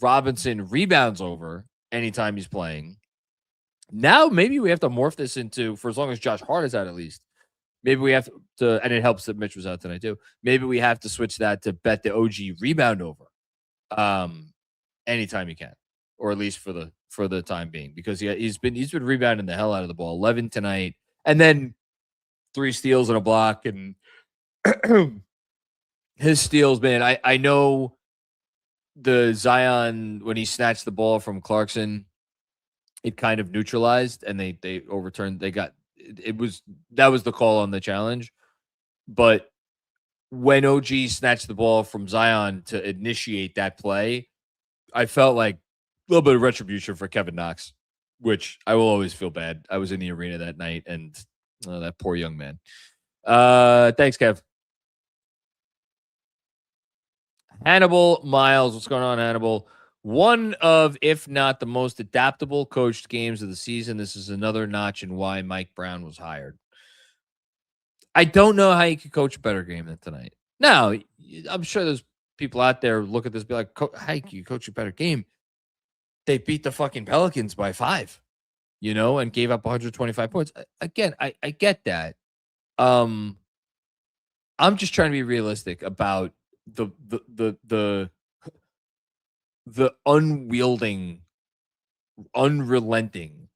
Speaker 1: Robinson rebounds over anytime he's playing. Now, maybe we have to morph this into, for as long as Josh Hart is out at least, maybe we have to, and it helps that Mitch was out tonight too. Maybe we have to switch that to bet the OG rebound over anytime you can, or at least for the time being, because he's been rebounding the hell out of the ball. 11 tonight, and then 3 steals and a block, and his steals, man. I know the Zion, when he snatched the ball from Clarkson, it kind of neutralized, and they overturned. That was the call on the challenge. But when OG snatched the ball from Zion to initiate that play, I felt like a little bit of retribution for Kevin Knox. which I will always feel bad. I was in the arena that night, and that poor young man. Thanks, Kev. Hannibal Miles, what's going on, Hannibal? One of, if not the most adaptable coached games of the season. This is another notch in why Mike Brown was hired. I don't know how you could coach a better game than tonight. Now, I'm sure there's people out there look at this be like, how can you coach a better game? They beat the fucking Pelicans by 5, and gave up 125 points. Again, I get that. I'm just trying to be realistic about the unwielding, unrelenting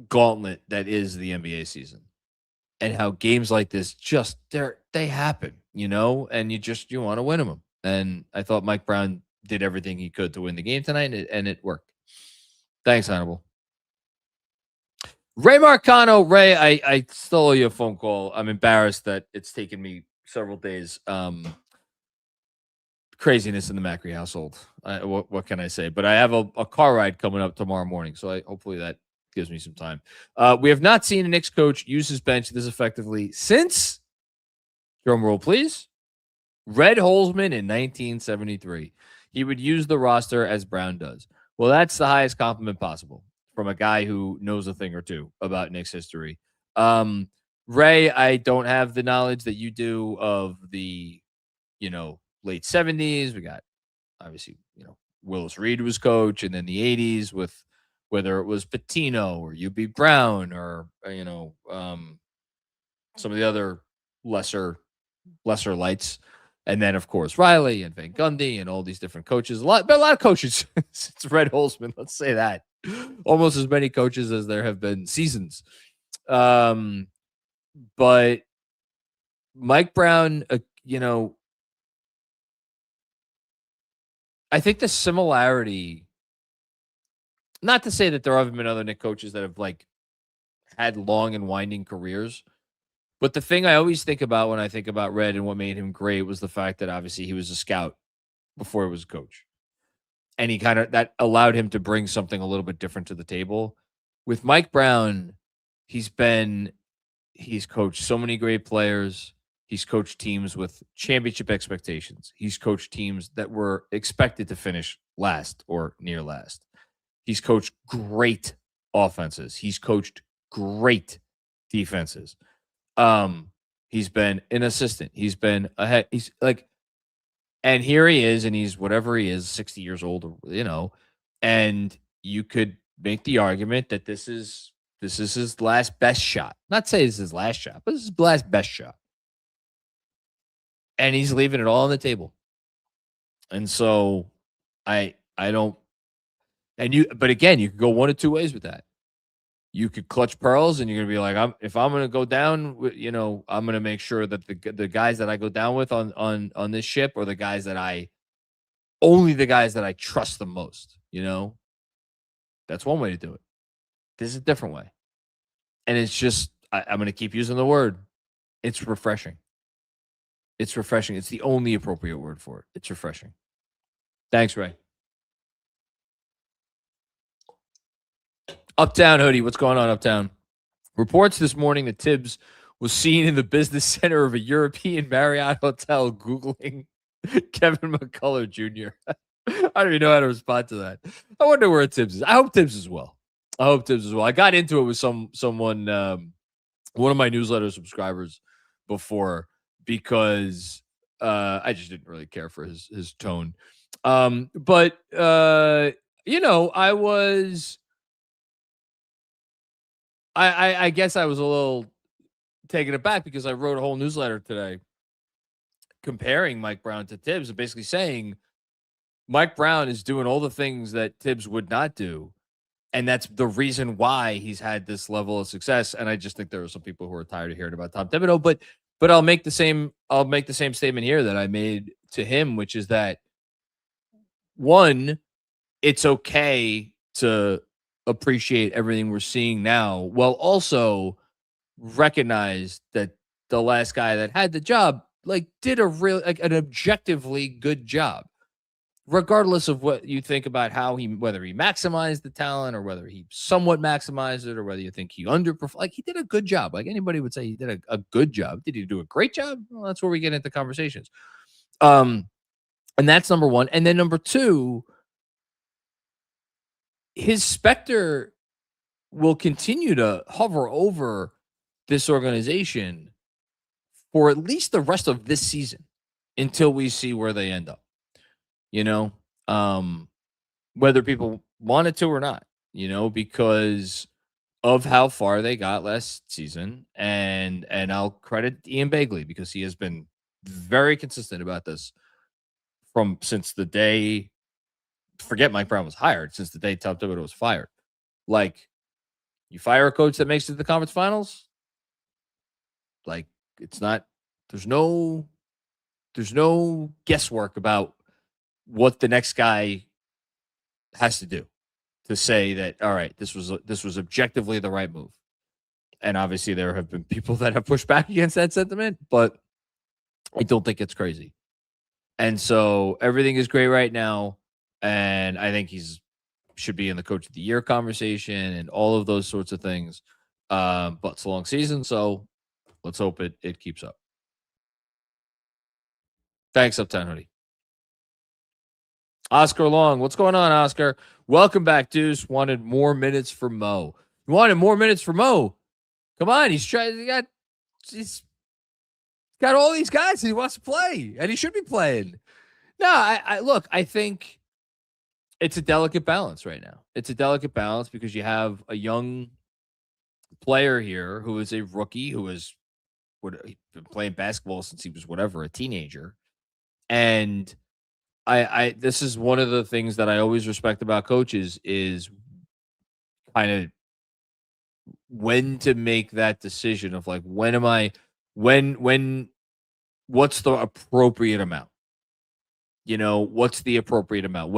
Speaker 1: gauntlet that is the NBA season, and how games like this just they happen, and you want to win them. And I thought Mike Brown did everything he could to win the game tonight, and it worked. Thanks, Hannibal. Ray Marcano, Ray, I still owe you a phone call. I'm embarrassed that it's taken me several days. Craziness in the Macri household. What can I say? But I have a car ride coming up tomorrow morning, so hopefully that gives me some time. We have not seen a Knicks coach use his bench this effectively since, drum roll please, Red Holzman in 1973. He would use the roster as Brown does. Well, that's the highest compliment possible from a guy who knows a thing or two about Knicks history. Ray, I don't have the knowledge that you do of the, late 70s. We got, obviously, Willis Reed was coach, and then the 80s with whether it was Pitino or UB Brown or, some of the other lesser lights. And then, of course, Riley and Van Gundy and all these different coaches. A lot of coaches since Red Holzman, let's say that. Almost as many coaches as there have been seasons. But Mike Brown, I think the similarity, not to say that there haven't been other Knicks coaches that have had long and winding careers, but the thing I always think about when I think about Red and what made him great was the fact that obviously he was a scout before he was a coach. And he that allowed him to bring something a little bit different to the table. With Mike Brown, he's coached so many great players. He's coached teams with championship expectations. He's coached teams that were expected to finish last or near last. He's coached great offenses. He's coached great defenses. He's been an assistant. He's been ahead. He's and here he is, and he's whatever he is, 60 years old, and you could make the argument that this is his last best shot. Not say this is his last shot, but this is his last best shot. And he's leaving it all on the table. And so I don't, but again, you could go one of two ways with that. You could clutch pearls, and you're going to be like, if I'm going to go down, I'm going to make sure that the guys that I go down with on this ship are the guys that only the guys that I trust the most, That's one way to do it. This is a different way. And it's just, I'm going to keep using the word. It's refreshing. It's refreshing. It's the only appropriate word for it. It's refreshing. Thanks, Ray. Uptown Hoodie, what's going on, Uptown? Reports this morning that Tibbs was seen in the business center of a European Marriott hotel Googling Kevin McCullough Jr. I don't even know how to respond to that. I wonder where Tibbs is. I hope Tibbs is well. I got into it with someone, one of my newsletter subscribers before, because I just didn't really care for his tone. But I guess I was a little taken aback because I wrote a whole newsletter today comparing Mike Brown to Tibbs and basically saying Mike Brown is doing all the things that Tibbs would not do. And that's the reason why he's had this level of success. And I just think there are some people who are tired of hearing about Tom Thibodeau, but I'll make the same statement here that I made to him, which is that, one, it's okay to appreciate everything we're seeing now, while also recognize that the last guy that had the job did an objectively good job. regardless of what you think about whether he maximized the talent or whether he somewhat maximized it or whether you think he underperformed, like he did a good job. Like anybody would say he did a good job. Did he do a great job? Well, that's where we get into conversations. And that's number one. And then number two, his specter will continue to hover over this organization for at least the rest of this season until we see where they end up. Whether people wanted to or not, because of how far they got last season. And I'll credit Ian Begley because he has been very consistent about this since the day, forget Mike Brown was hired, since the day Tom Thibodeau was fired. Like, you fire a coach that makes it to the conference finals, like there's no guesswork about what the next guy has to do to say that, all right, this was objectively the right move. And obviously there have been people that have pushed back against that sentiment, but I don't think it's crazy. And so everything is great right now. And I think should be in the coach of the year conversation and all of those sorts of things. But it's a long season, so let's hope it keeps up. Thanks, Uptown Hoodie. Oscar Long, what's going on, Oscar? Welcome back, Deuce. Wanted more minutes for Mo. You wanted more minutes for Mo? Come on, he's got all these guys he wants to play, and he should be playing. No, I think it's a delicate balance right now. It's a delicate balance because you have a young player here who is a rookie who has been playing basketball since he was a teenager. And this is one of the things that I always respect about coaches is kind of when to make that decision of like, what's the appropriate amount? What's the appropriate amount?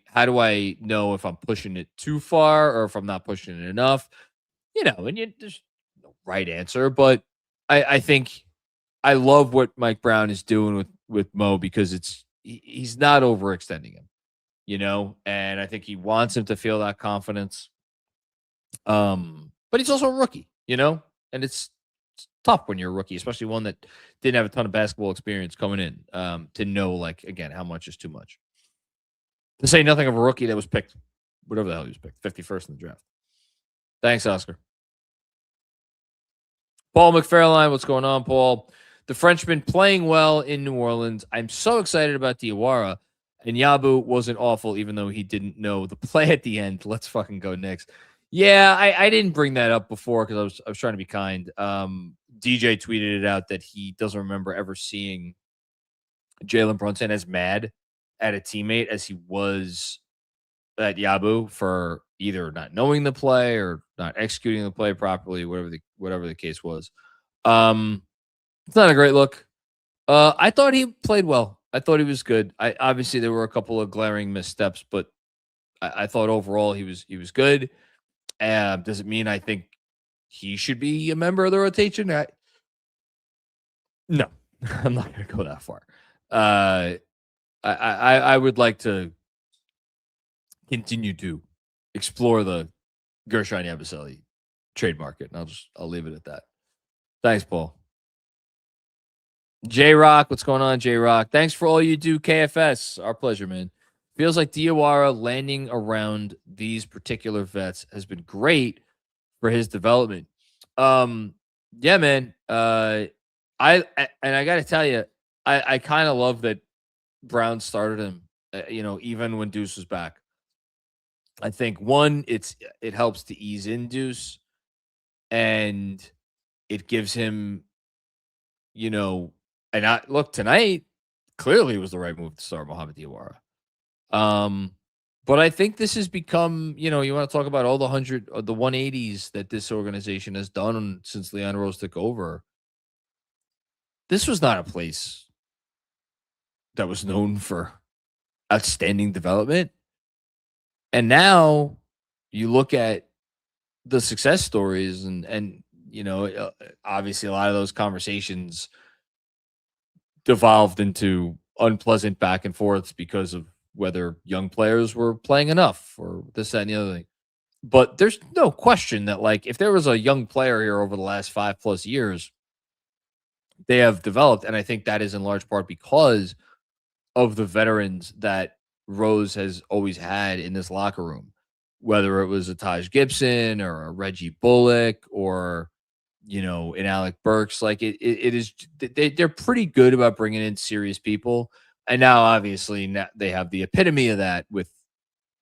Speaker 1: How do I know if I'm pushing it too far or if I'm not pushing it enough? And there's no right answer, but I think I love what Mike Brown is doing with Mo because he's not overextending him, and I think he wants him to feel that confidence. But he's also a rookie, and it's tough when you're a rookie, especially one that didn't have a ton of basketball experience coming in, to know, like, again, how much is too much. To say nothing of a rookie that was picked, whatever the hell he was picked, 51st in the draft. Thanks, Oscar. Paul McFarline, what's going on, Paul? The Frenchman playing well in New Orleans. I'm so excited about Diawara. And Yabu wasn't awful, even though he didn't know the play at the end. Let's fucking go Knicks. Yeah, I didn't bring that up before because I was trying to be kind. DJ tweeted it out that he doesn't remember ever seeing Jalen Brunson as mad at a teammate as he was at Yabu for either not knowing the play or not executing the play properly, whatever the case was. It's not a great look. I thought he played well. I thought he was good. Obviously there were a couple of glaring missteps, but I thought overall he was good. Does it mean I think he should be a member of the rotation? No, I'm not going to go that far. I would like to continue to explore the Gershon Yabusele trade market, and I'll leave it at that. Thanks, Paul. J-Rock, what's going on, J-Rock? Thanks for all you do, KFS. Our pleasure, man. Feels like Diawara landing around these particular vets has been great for his development. Yeah, man. I got to tell you, I kind of love that Brown started him, even when Deuce was back. I think one, it helps to ease in Deuce, and it gives him, and look, tonight clearly was the right move to start Mohamed Diawara. But I think this has become, you want to talk about all the 180s that this organization has done since Leon Rose took over. This was not a place that was known for outstanding development. And now you look at the success stories and obviously a lot of those conversations devolved into unpleasant back and forths because of whether young players were playing enough or this, that, and the other thing. But there's no question that, like, if there was a young player here over the last 5+ years, they have developed. And I think that is in large part because of the veterans that Rose has always had in this locker room, whether it was a Taj Gibson or a Reggie Bullock or, an Alec Burks. Like it is, they're pretty good about bringing in serious people. And now, obviously, now they have the epitome of that with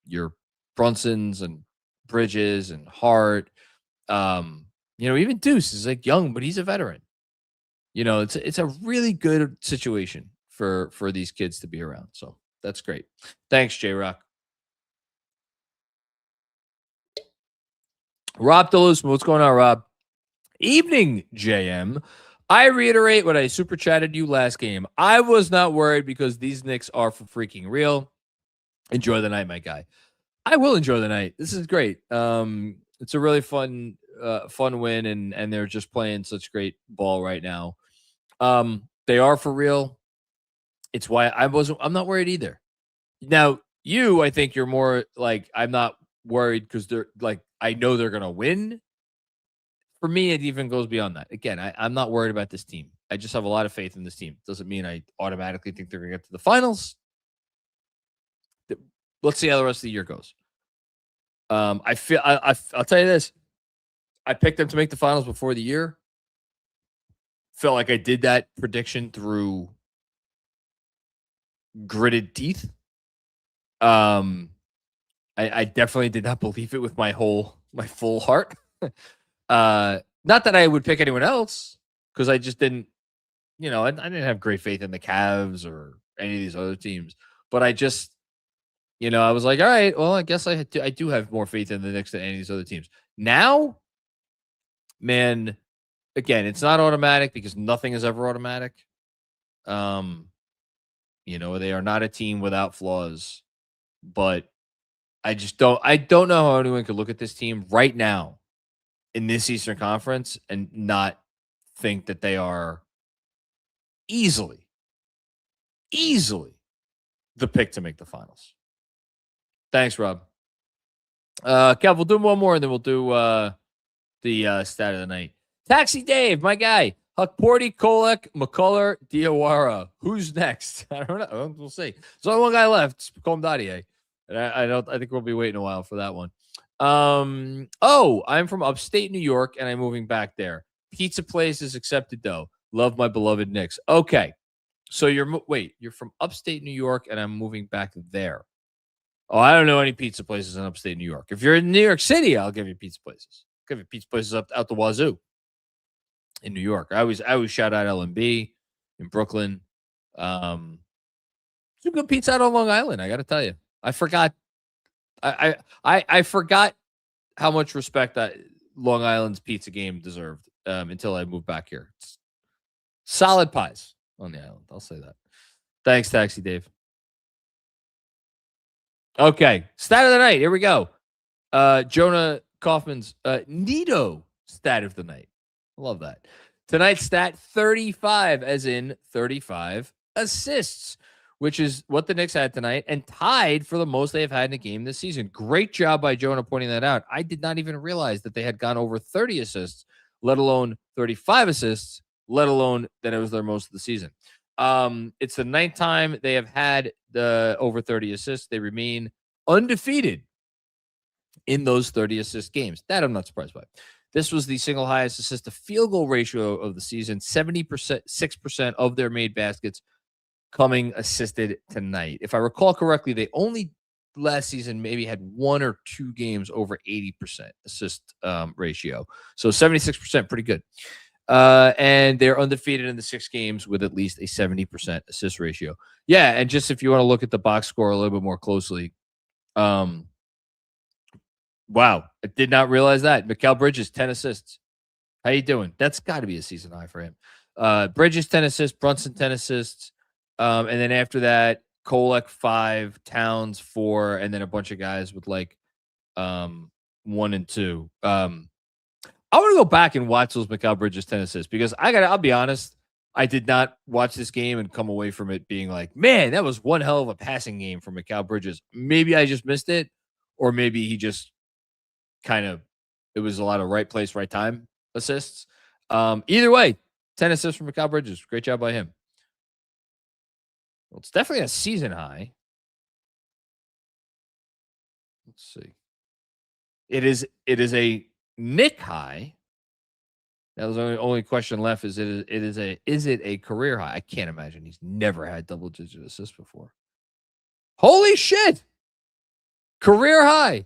Speaker 1: your Brunsons and Bridges and Hart. Even Deuce is like young, but he's a veteran. It's a really good situation for these kids to be around. So that's great. Thanks, J-Rock. Rob Delusma, what's going on, Rob? Evening, JM. I reiterate what I super chatted you last game. I was not worried because these Knicks are for freaking real. Enjoy the night, my guy. I will enjoy the night. This is great. It's a really fun win, and they're just playing such great ball right now. They are for real. It's why I'm not worried either. Now, I think you're more like, I'm not worried because they're like, I know they're gonna win. For me, it even goes beyond that. Again, I'm not worried about this team. I just have a lot of faith in this team. Doesn't mean I automatically think they're gonna get to the finals. Let's see how the rest of the year goes. I'll tell you this. I picked them to make the finals before the year. Felt like I did that prediction through gritted teeth. I definitely did not believe it with my full heart. Not that I would pick anyone else, because I just didn't, I didn't have great faith in the Cavs or any of these other teams. But I just, I was like, all right, well, I guess I do have more faith in the Knicks than any of these other teams. Now, man, again, it's not automatic because nothing is ever automatic. They are not a team without flaws, but I don't know how anyone could look at this team right now in this Eastern Conference and not think that they are easily the pick to make the finals. Thanks, Rob. Kev, we'll do one more and then we'll do the stat of the night. Taxi Dave, my guy. Hukporty, Kolek, McCullough, Diawara. Who's next? I don't know. We'll see. There's only one guy left. It's Colm Dadier. And I think we'll be waiting a while for that one. I'm from upstate New York and I'm moving back there. Pizza place is accepted though. Love my beloved Knicks. Okay. So you're from upstate New York and I'm moving back there. Oh, I don't know any pizza places in upstate New York. If you're in New York City, I'll give you pizza places. I'll give you pizza places out the wazoo in New York. I always shout out LMB in Brooklyn. Some good pizza out on Long Island, I got to tell you. I forgot. I forgot how much respect that Long Island's pizza game deserved until I moved back here. It's solid pies on the island. I'll say that. Thanks, Taxi Dave. Okay, stat of the night. Here we go. Jonah Kaufman's Nito stat of the night. I love that. Tonight's stat, 35, as in 35 assists, which is what the Knicks had tonight and tied for the most they have had in a game this season. Great job by Jonah pointing that out. I did not even realize that they had gone over 30 assists, let alone 35 assists, let alone that it was their most of the season. It's the 9th time they have had the over 30 assists. They remain undefeated in those 30 assist games. That I'm not surprised by. This was the single highest assist to field goal ratio of the season. 6% of their made baskets coming assisted tonight. If I recall correctly, they only last season maybe had 1 or 2 games over 80% assist ratio. So 76%, pretty good. And they're undefeated in the 6 games with at least a 70% assist ratio. Yeah, and just if you want to look at the box score a little bit more closely, wow, I did not realize that. Mikal Bridges, 10 assists. How you doing? That's got to be a season high for him. Bridges, 10 assists. Brunson, 10 assists. And then after that, Kolek, 5. Towns, 4. And then a bunch of guys with like 1 and 2. I want to go back and watch those Mikal Bridges 10 assists because I'll be honest, I did not watch this game and come away from it being like, man, that was one hell of a passing game from Mikal Bridges. Maybe I just missed it, or maybe he just kind of, it was a lot of right place, right time assists. Either way, 10 assists from Mikal Bridges. Great job by him. Well, it's definitely a season high. Let's see. It is a Knick high. That was the only question left. Is it a career high? I can't imagine he's never had double-digit assists before. Holy shit! Career high,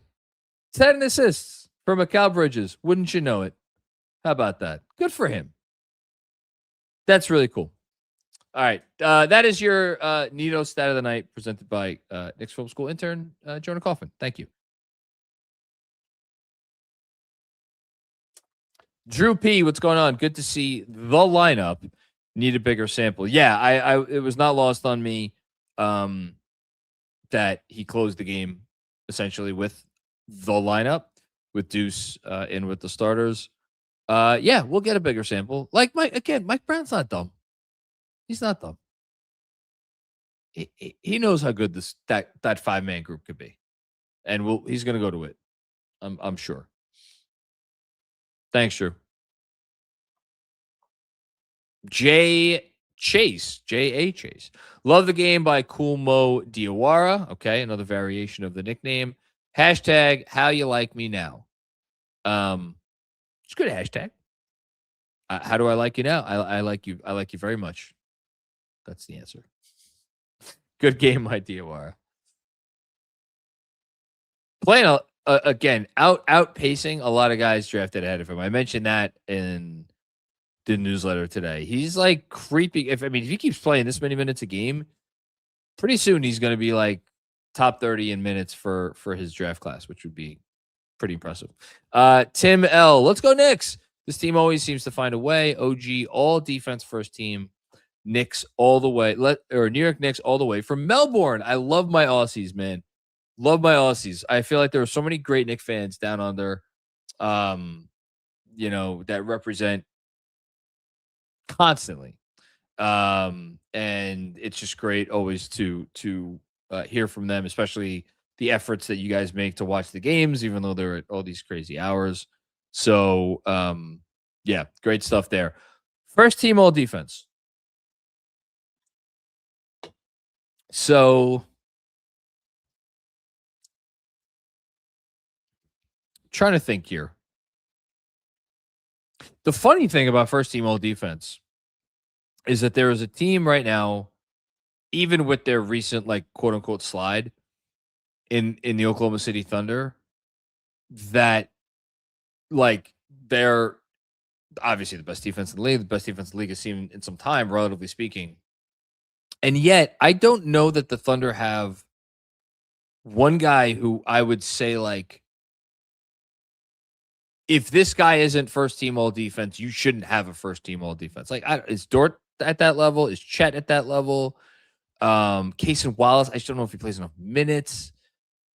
Speaker 1: 10 assists for Mikal Bridges. Wouldn't you know it? How about that? Good for him. That's really cool. All right, that is your Nito stat of the night, presented by Knicks Film School intern Jonah Kaufman. Thank you. Drew P, what's going on? Good to see the lineup. Need a bigger sample. Yeah, I it was not lost on me that he closed the game essentially with the lineup, with Deuce in with the starters. Yeah, we'll get a bigger sample. Like Mike Brown's not dumb. He's not dumb. He knows how good that 5-man group could be, and he's going to go to it. I'm sure. Thanks, Drew. J.A. Chase. Love the game by Cool Mo Diawara. Okay, another variation of the nickname. Hashtag how you like me now. It's a good hashtag. How do I like you now? I like you. I like you very much. That's the answer. Good game, my Diawara. Playing again, outpacing a lot of guys drafted ahead of him. I mentioned that in the newsletter today. He's like creeping. If he keeps playing this many minutes a game, pretty soon he's going to be like top 30 in minutes for his draft class, which would be pretty impressive. Tim L, let's go Knicks. This team always seems to find a way. OG all defense first team. Knicks all the way. New York Knicks all the way from Melbourne. I love my Aussies, man. Love my Aussies. I feel like there are so many great Knicks fans down under, that represent constantly. And it's just great always to hear from them, especially the efforts that you guys make to watch the games, even though they're at all these crazy hours. So, yeah, great stuff there. First team all defense. So, trying to think here. The funny thing about first team all defense is that there is a team right now, even with their recent like quote unquote slide in the Oklahoma City Thunder, that like they're obviously the best defense in the league. The best defense in the league has seen in some time, relatively speaking. And yet, I don't know that the Thunder have one guy who I would say, like, if this guy isn't first team all defense, you shouldn't have a first team all defense. Like, is Dort at that level? Is Chet at that level? Cason Wallace, I just don't know if he plays enough minutes.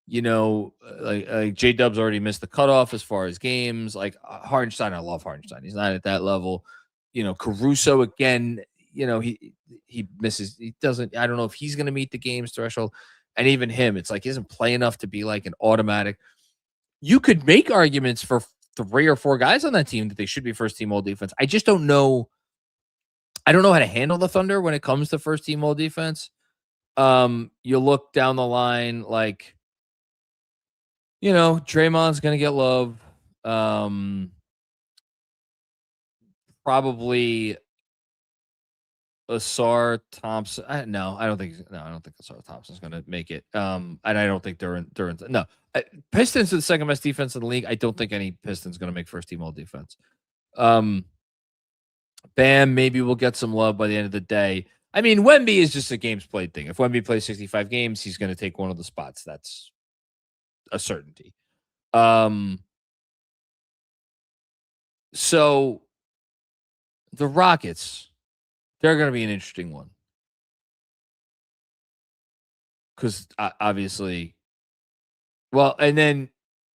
Speaker 1: Like J Dub's already missed the cutoff as far as games. Like Hartenstein, I love Hartenstein. He's not at that level. Caruso again. He misses. He doesn't. I don't know if he's going to meet the games threshold. And even him, it's like he doesn't play enough to be like an automatic. You could make arguments for 3 or 4 guys on that team that they should be first team all defense. I just don't know. I don't know how to handle the Thunder when it comes to first team all defense. You look down the line, like, Draymond's going to get love. Probably Asar Thompson. I don't think Asar Thompson's going to make it. And I don't think Pistons are the second best defense in the league. I don't think any Pistons going to make first team all defense. Bam, maybe we'll get some love by the end of the day. I mean, Wemby is just a games played thing. If Wemby plays 65 games, he's going to take one of the spots. That's a certainty. So the Rockets, they're going to be an interesting one. Because obviously, and then,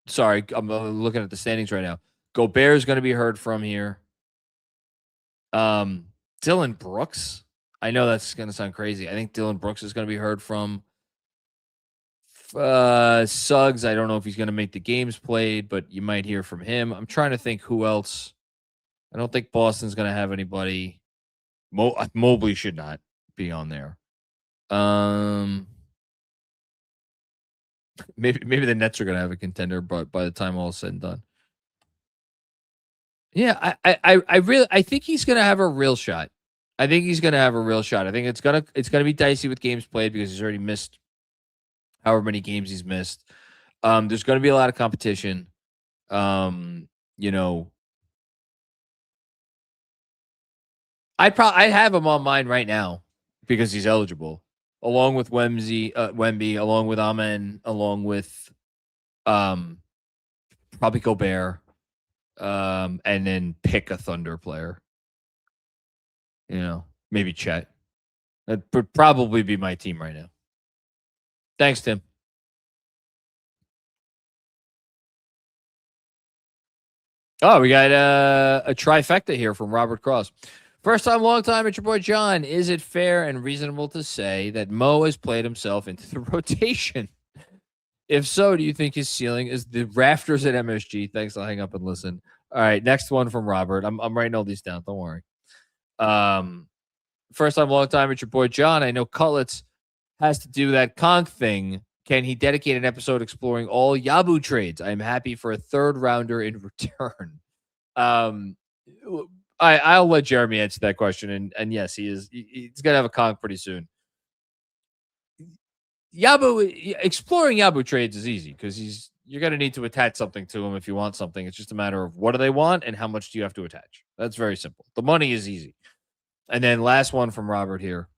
Speaker 1: sorry, I'm looking at the standings right now. Gobert is going to be heard from here. Dylan Brooks. I know that's going to sound crazy. I think Dylan Brooks is going to be heard from. Suggs, I don't know if he's going to make the games played, but you might hear from him. I'm trying to think who else. I don't think Boston's going to have anybody. Mobley should not be on there. Maybe the Nets are going to have a contender, but by the time all is said and done. Yeah, I think he's going to have a real shot. I think he's going to have a real shot. I think it's going to be dicey with games played because he's already missed however many games he's missed. There's going to be a lot of competition. You know, I'd have him on mine right now because he's eligible, along with Wemby, along with Amen, along with probably Gobert, and then pick a Thunder player. You know, maybe Chet. That would probably be my team right now. Thanks, Tim. Oh, we got a trifecta here from Robert Cross. First time, long time, it's your boy John. Is it fair and reasonable to say that Mo has played himself into the rotation? If so, do you think his ceiling is the rafters at MSG? Thanks. I'll hang up and listen. All right, next one from Robert. I'm writing all these down. Don't worry. First time, long time, it's your boy John. I know Cutlets has to do that conch thing. Can he dedicate an episode exploring all Yabu trades? I am happy for a third rounder in return. I'll let Jeremy answer that question. And yes, he is. He's gonna have a conch pretty soon. Exploring Yabu trades is easy because you're gonna need to attach something to him if you want something. It's just a matter of what do they want and how much do you have to attach. That's very simple. The money is easy. And then last one from Robert here.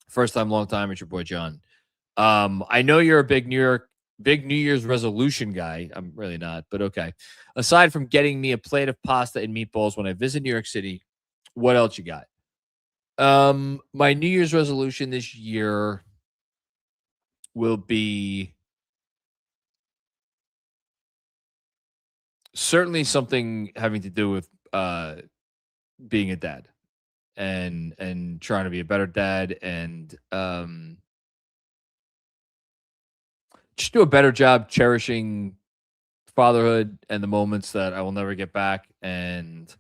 Speaker 1: First time, long time, it's your boy John. I know you're a big New Year's resolution guy. I'm really not, but okay. Aside from getting me a plate of pasta and meatballs when I visit New York City, what else you got? My New Year's resolution this year will be certainly something having to do with being a dad and trying to be a better dad and just do a better job cherishing fatherhood and the moments that I will never get back and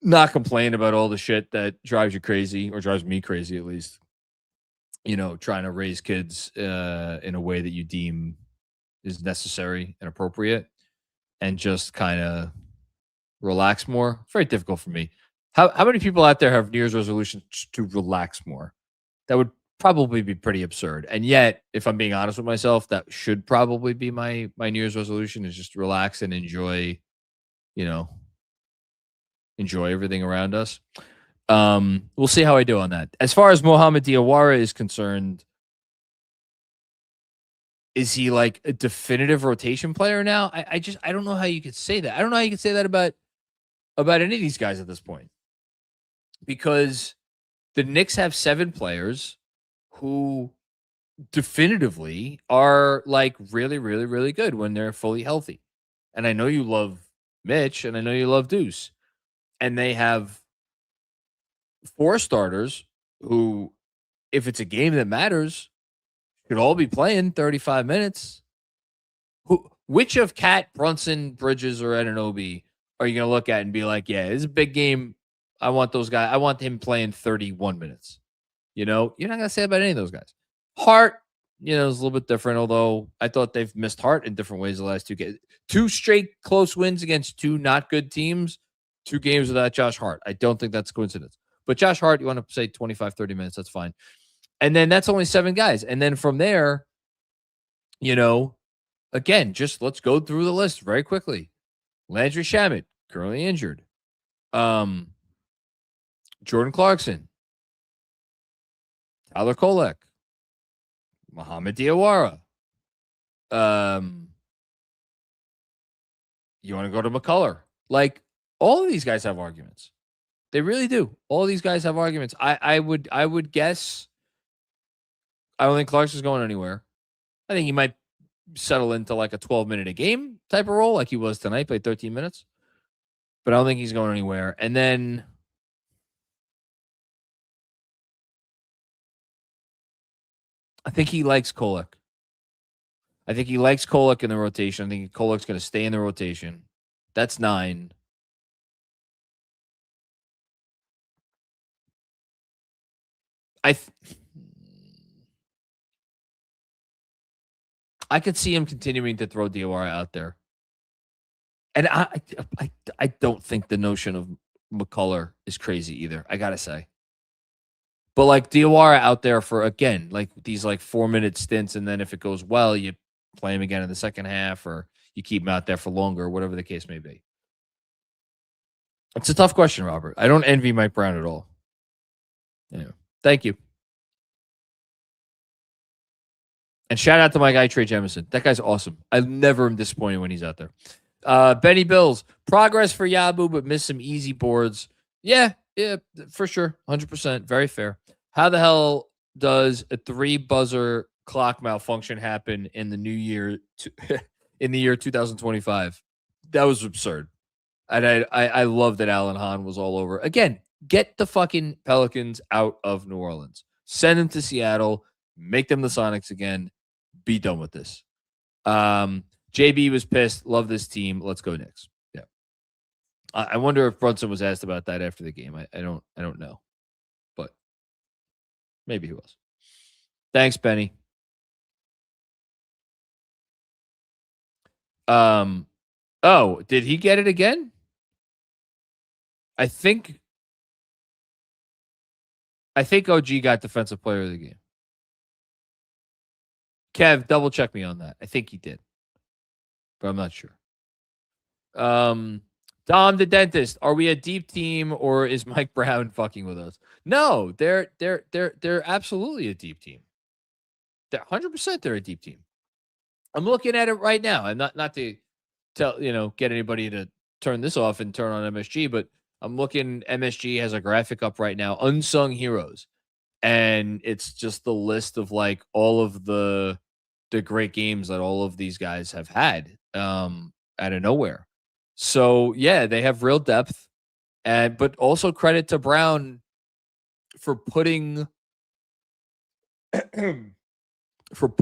Speaker 1: not complain about all the shit that drives you crazy or drives me crazy at least. You know, trying to raise kids in a way that you deem is necessary and appropriate and just kind of relax more. It's very difficult for me. How many people out there have New Year's resolutions to relax more? That would probably be pretty absurd. And yet, if I'm being honest with myself, that should probably be my New Year's resolution is just relax and enjoy, enjoy everything around us. We'll see how I do on that. As far as Mohamed Diawara is concerned, is he like a definitive rotation player now? I don't know how you could say that. I don't know how you could say that about any of these guys at this point. Because the Knicks have 7 players who definitively are like really, really, really good when they're fully healthy. And I know you love Mitch and I know you love Deuce. And they have 4 starters who, if it's a game that matters, could all be playing 35 minutes. Which of Cat, Brunson, Bridges, or Anunoby are you going to look at and be like, yeah, it's a big game. I want those guys. I want him playing 31 minutes. You're not going to say about any of those guys. Hart, is a little bit different, although I thought they've missed Hart in different ways the last 2 games. 2 straight close wins against 2 not good teams, 2 games without Josh Hart. I don't think that's a coincidence. But Josh Hart, you want to say 25, 30 minutes, that's fine. And then that's only 7 guys. And then from there, again, just let's go through the list very quickly. Landry Shamet, currently injured. Jordan Clarkson, Tyler Kolek, Mohamed Diawara. You want to go to McCullough? Like, all of these guys have arguments. They really do. All of these guys have arguments. I would guess. I don't think Clarkson's going anywhere. I think he might settle into like a 12-minute a game type of role, like he was tonight, played 13 minutes. But I don't think he's going anywhere. And then I think he likes Kolek. I think he likes Kolek in the rotation. I think Kolek's going to stay in the rotation. That's 9. I could see him continuing to throw Diawara out there. And I don't think the notion of McCullough is crazy either. I gotta say, but like Diawara out there for again like these like 4-minute stints, and then if it goes well, you play him again in the second half, or you keep him out there for longer, whatever the case may be. It's a tough question, Robert. I don't envy Mike Brown at all. Yeah, thank you. And shout out to my guy Trey Jemison. That guy's awesome. I never am disappointed when he's out there. Benny Bills, progress for Yabu, but missed some easy boards. Yeah, for sure. 100%. Very fair. How the hell does a 3 buzzer clock malfunction happen in the new year, in the year 2025? That was absurd. And I love that Alan Hahn was all over. Again, get the fucking Pelicans out of New Orleans. Send them to Seattle. Make them the Sonics again. Be done with this. JB was pissed. Love this team. Let's go Knicks. Yeah. I wonder if Brunson was asked about that after the game. I don't know, but maybe he was. Thanks, Benny. Oh, did he get it again? I think OG got defensive player of the game. Kev, double check me on that. I think he did, but I'm not sure. Dom the dentist, are we a deep team or is Mike Brown fucking with us? No, they're absolutely a deep team. They're 100% they're a deep team. I'm looking at it right now. I'm not to tell, get anybody to turn this off and turn on MSG, but I'm looking, MSG has a graphic up right now, unsung heroes. And it's just the list of like all of the great games that all of these guys have had out of nowhere. So yeah, they have real depth, but also credit to Brown for putting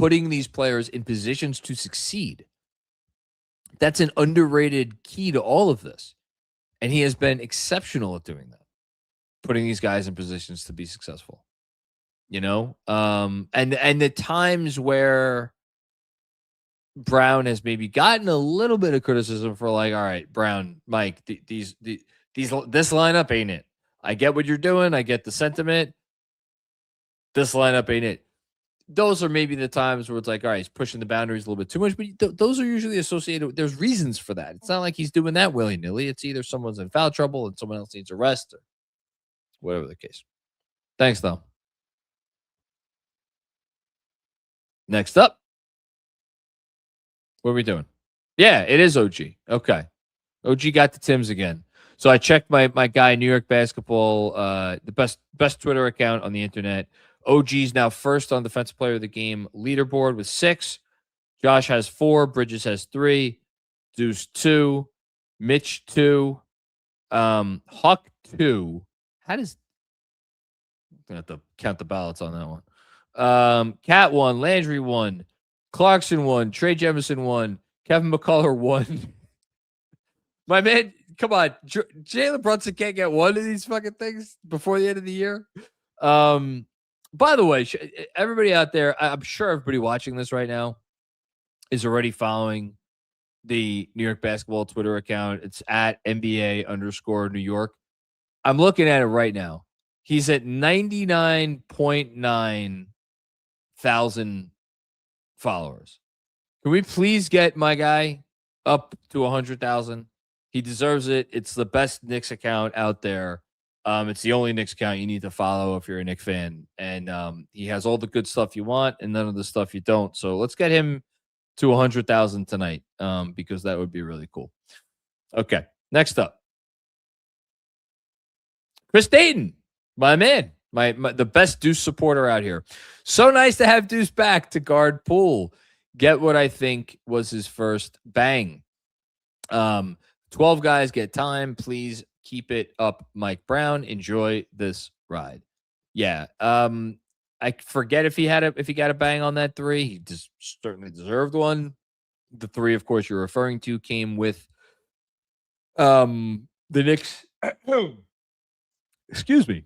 Speaker 1: these players in positions to succeed. That's an underrated key to all of this. And he has been exceptional at doing that, putting these guys in positions to be successful. And the times where Brown has maybe gotten a little bit of criticism for like, all right, Brown, Mike, this lineup ain't it. I get what you're doing. I get the sentiment. This lineup ain't it. Those are maybe the times where it's like, all right, he's pushing the boundaries a little bit too much, but those are usually associated with, there's reasons for that. It's not like he's doing that willy-nilly. It's either someone's in foul trouble and someone else needs a rest or whatever the case. Thanks, though. Next up. What are we doing? Yeah, it is OG. Okay. OG got the Tims again. So I checked my guy, New York Basketball, the best Twitter account on the internet. OG's now first on Defensive Player of the Game leaderboard with 6. Josh has 4. Bridges has 3. Deuce 2. Mitch 2. Huck 2. I'm going to have to count the ballots on that one. Cat 1. Landry 1. Clarkson 1. Trey Jemison 1. Kevin McCullough 1. My man, come on. Jalen Brunson can't get one of these fucking things before the end of the year. By the way, everybody out there, I'm sure everybody watching this right now is already following the New York Basketball Twitter account. It's at NBA_New York. I'm looking at it right now. He's at 99.9 thousand followers. Can we please get my guy up to 100,000? He deserves it. It's the best Knicks account out there. It's the only Knicks account you need to follow if you're a Knicks fan. And he has all the good stuff you want and none of the stuff you don't. So let's get him to 100,000 tonight because that would be really cool. Okay, next up. Chris Dayton, my man, the best Deuce supporter out here. So nice to have Deuce back to guard Poole. Get what I think was his first bang. 12 guys get time. Please keep it up, Mike Brown. Enjoy this ride. Yeah. I forget if he got a bang on that three. He just certainly deserved one. The three, of course, you're referring to came with the Knicks. Excuse me.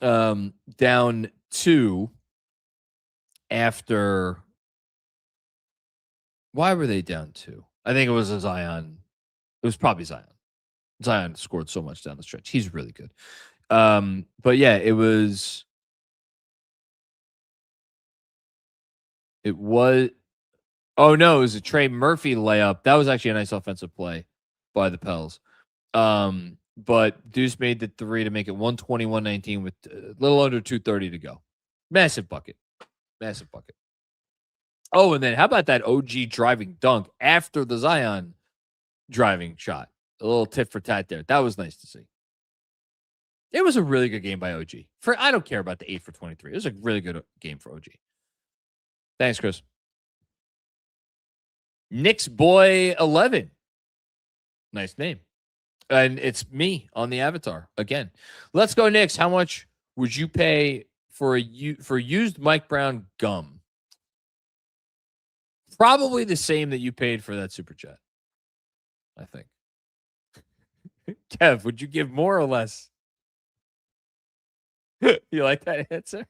Speaker 1: Down 2 after. Why were they down 2? I think it was a Zion. It was probably Zion. Zion scored so much down the stretch. He's really good. But yeah, it was. Oh no, it was a Trey Murphy layup. That was actually a nice offensive play by the Pels. But Deuce made the three to make it 121-19 with a little under 2:30 to go. Massive bucket. Massive bucket. Oh, and then how about that OG driving dunk after the Zion driving shot? A little tit for tat there. That was nice to see. It was a really good game by OG. I don't care about the 8 for 23. It was a really good game for OG. Thanks, Chris. Knicks Boy 11. Nice name. And it's me on the avatar again. Let's go, Knicks. How much would you pay for used Mike Brown gum? Probably the same that you paid for that super chat, I think. Kev, would you give more or less? You like that answer?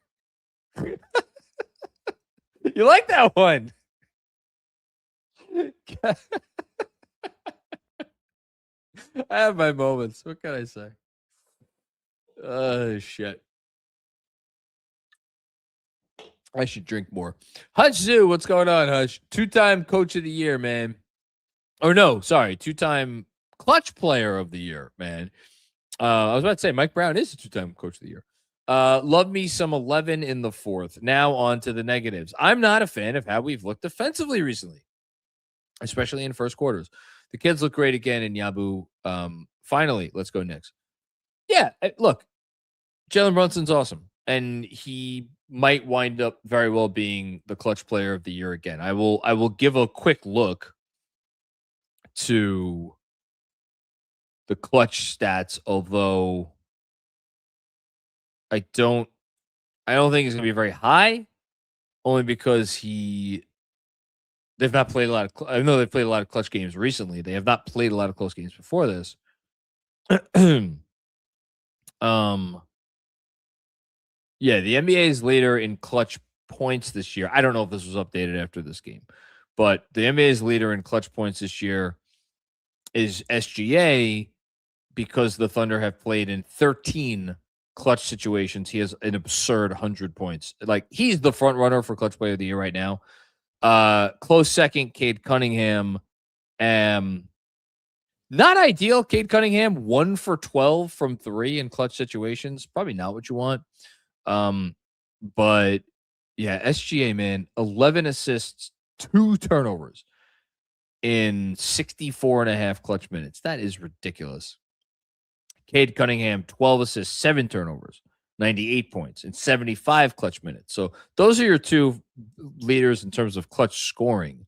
Speaker 1: You like that one? I have my moments. What can I say? Oh, shit. I should drink more. Hutch Zoo, what's going on, Hutch? 2-time coach of the year, man. Oh, no, sorry. 2-time clutch player of the year, man. I was about to say Mike Brown is a 2-time coach of the year. Love me some 11 in the fourth. Now on to the negatives. I'm not a fan of how we've looked defensively recently, especially in first quarters. The kids look great again in Yabu. Finally, let's go Knicks. Yeah, look, Jalen Brunson's awesome, and he might wind up very well being the clutch player of the year again. I will give a quick look to the clutch stats, although I don't think it's going to be very high, only because they've not played a lot of. I know they've played a lot of clutch games recently. They have not played a lot of close games before this. Yeah, the NBA's leader in clutch points this year. I don't know if this was updated after this game, but the NBA's leader in clutch points this year is SGA because the Thunder have played in 13 clutch situations. He has an absurd 100 points. Like, he's the front runner for clutch player of the year right now. Close second, Cade Cunningham. Not ideal. Cade Cunningham, 1 for 12 from 3 in clutch situations. Probably not what you want. But yeah, SGA, man, 11 assists, 2 turnovers in 64 and a half clutch minutes. That is ridiculous. Cade Cunningham, 12 assists, 7 turnovers, 98 points in 75 clutch minutes. So those are your 2 leaders in terms of clutch scoring.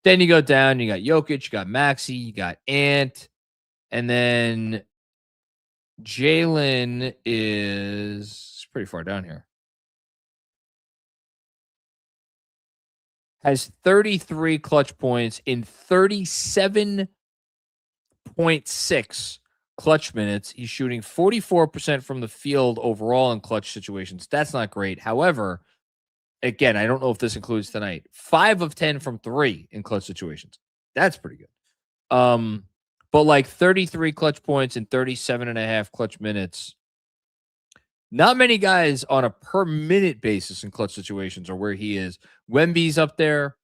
Speaker 1: Then you go down, you got Jokic, you got Maxi, you got Ant, and then Jalen is pretty far down here. Has 33 clutch points in 37.6 clutch minutes. He's shooting 44% from the field overall in clutch situations. That's not great. However, again, I don't know if this includes tonight. 5 of 10 from 3 in clutch situations. That's pretty good. But like 33 clutch points in 37 and a half clutch minutes. Not many guys on a per minute basis in clutch situations are where he is. Wemby's up there.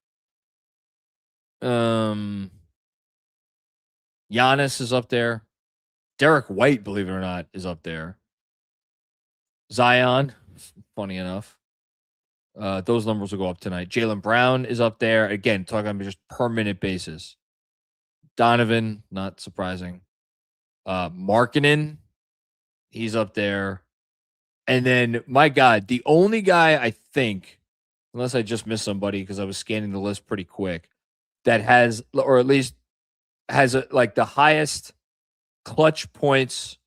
Speaker 1: Giannis is up there. Derek White, believe it or not, is up there. Zion, funny enough. Those numbers will go up tonight. Jaylen Brown is up there. Again, talking about just per minute basis. Donovan, not surprising. Markkanen, he's up there. And then, my God, the only guy I think, unless I just missed somebody because I was scanning the list pretty quick, that has, or at least has like the highest clutch points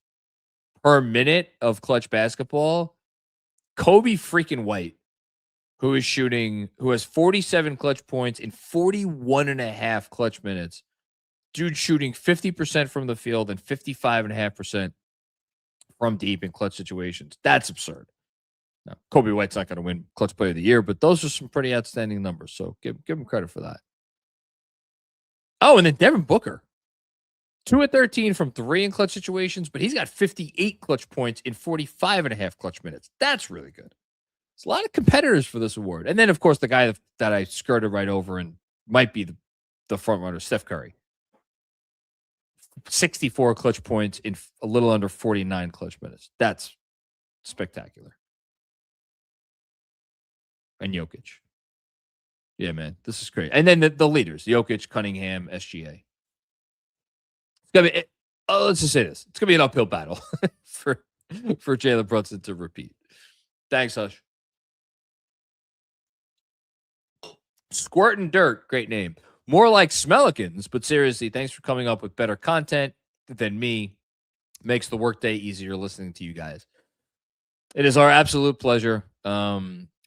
Speaker 1: per minute of clutch basketball, Kobe freaking White. who has 47 clutch points in 41.5 clutch minutes. Dude shooting 50% from the field and 55.5% from deep in clutch situations. That's absurd. Now, Kobe White's not going to win Clutch Player of the Year, but those are some pretty outstanding numbers. So give him credit for that. Oh, and then Devin Booker. 2 of 13 from 3 in clutch situations, but he's got 58 clutch points in 45.5 clutch minutes. That's really good. There's a lot of competitors for this award. And then, of course, the guy that I skirted right over and might be the front runner, Steph Curry. 64 clutch points in a little under 49 clutch minutes. That's spectacular. And Jokic. Yeah, man, this is great. And then the leaders, Jokic, Cunningham, SGA. It's gonna be. Let's just say this: it's gonna be an uphill battle for Jalen Brunson to repeat. Thanks, Hush. Squirt and Dirt, great name. More like Smellikins, but seriously, thanks for coming up with better content than me. Makes the workday easier listening to you guys. It is our absolute pleasure.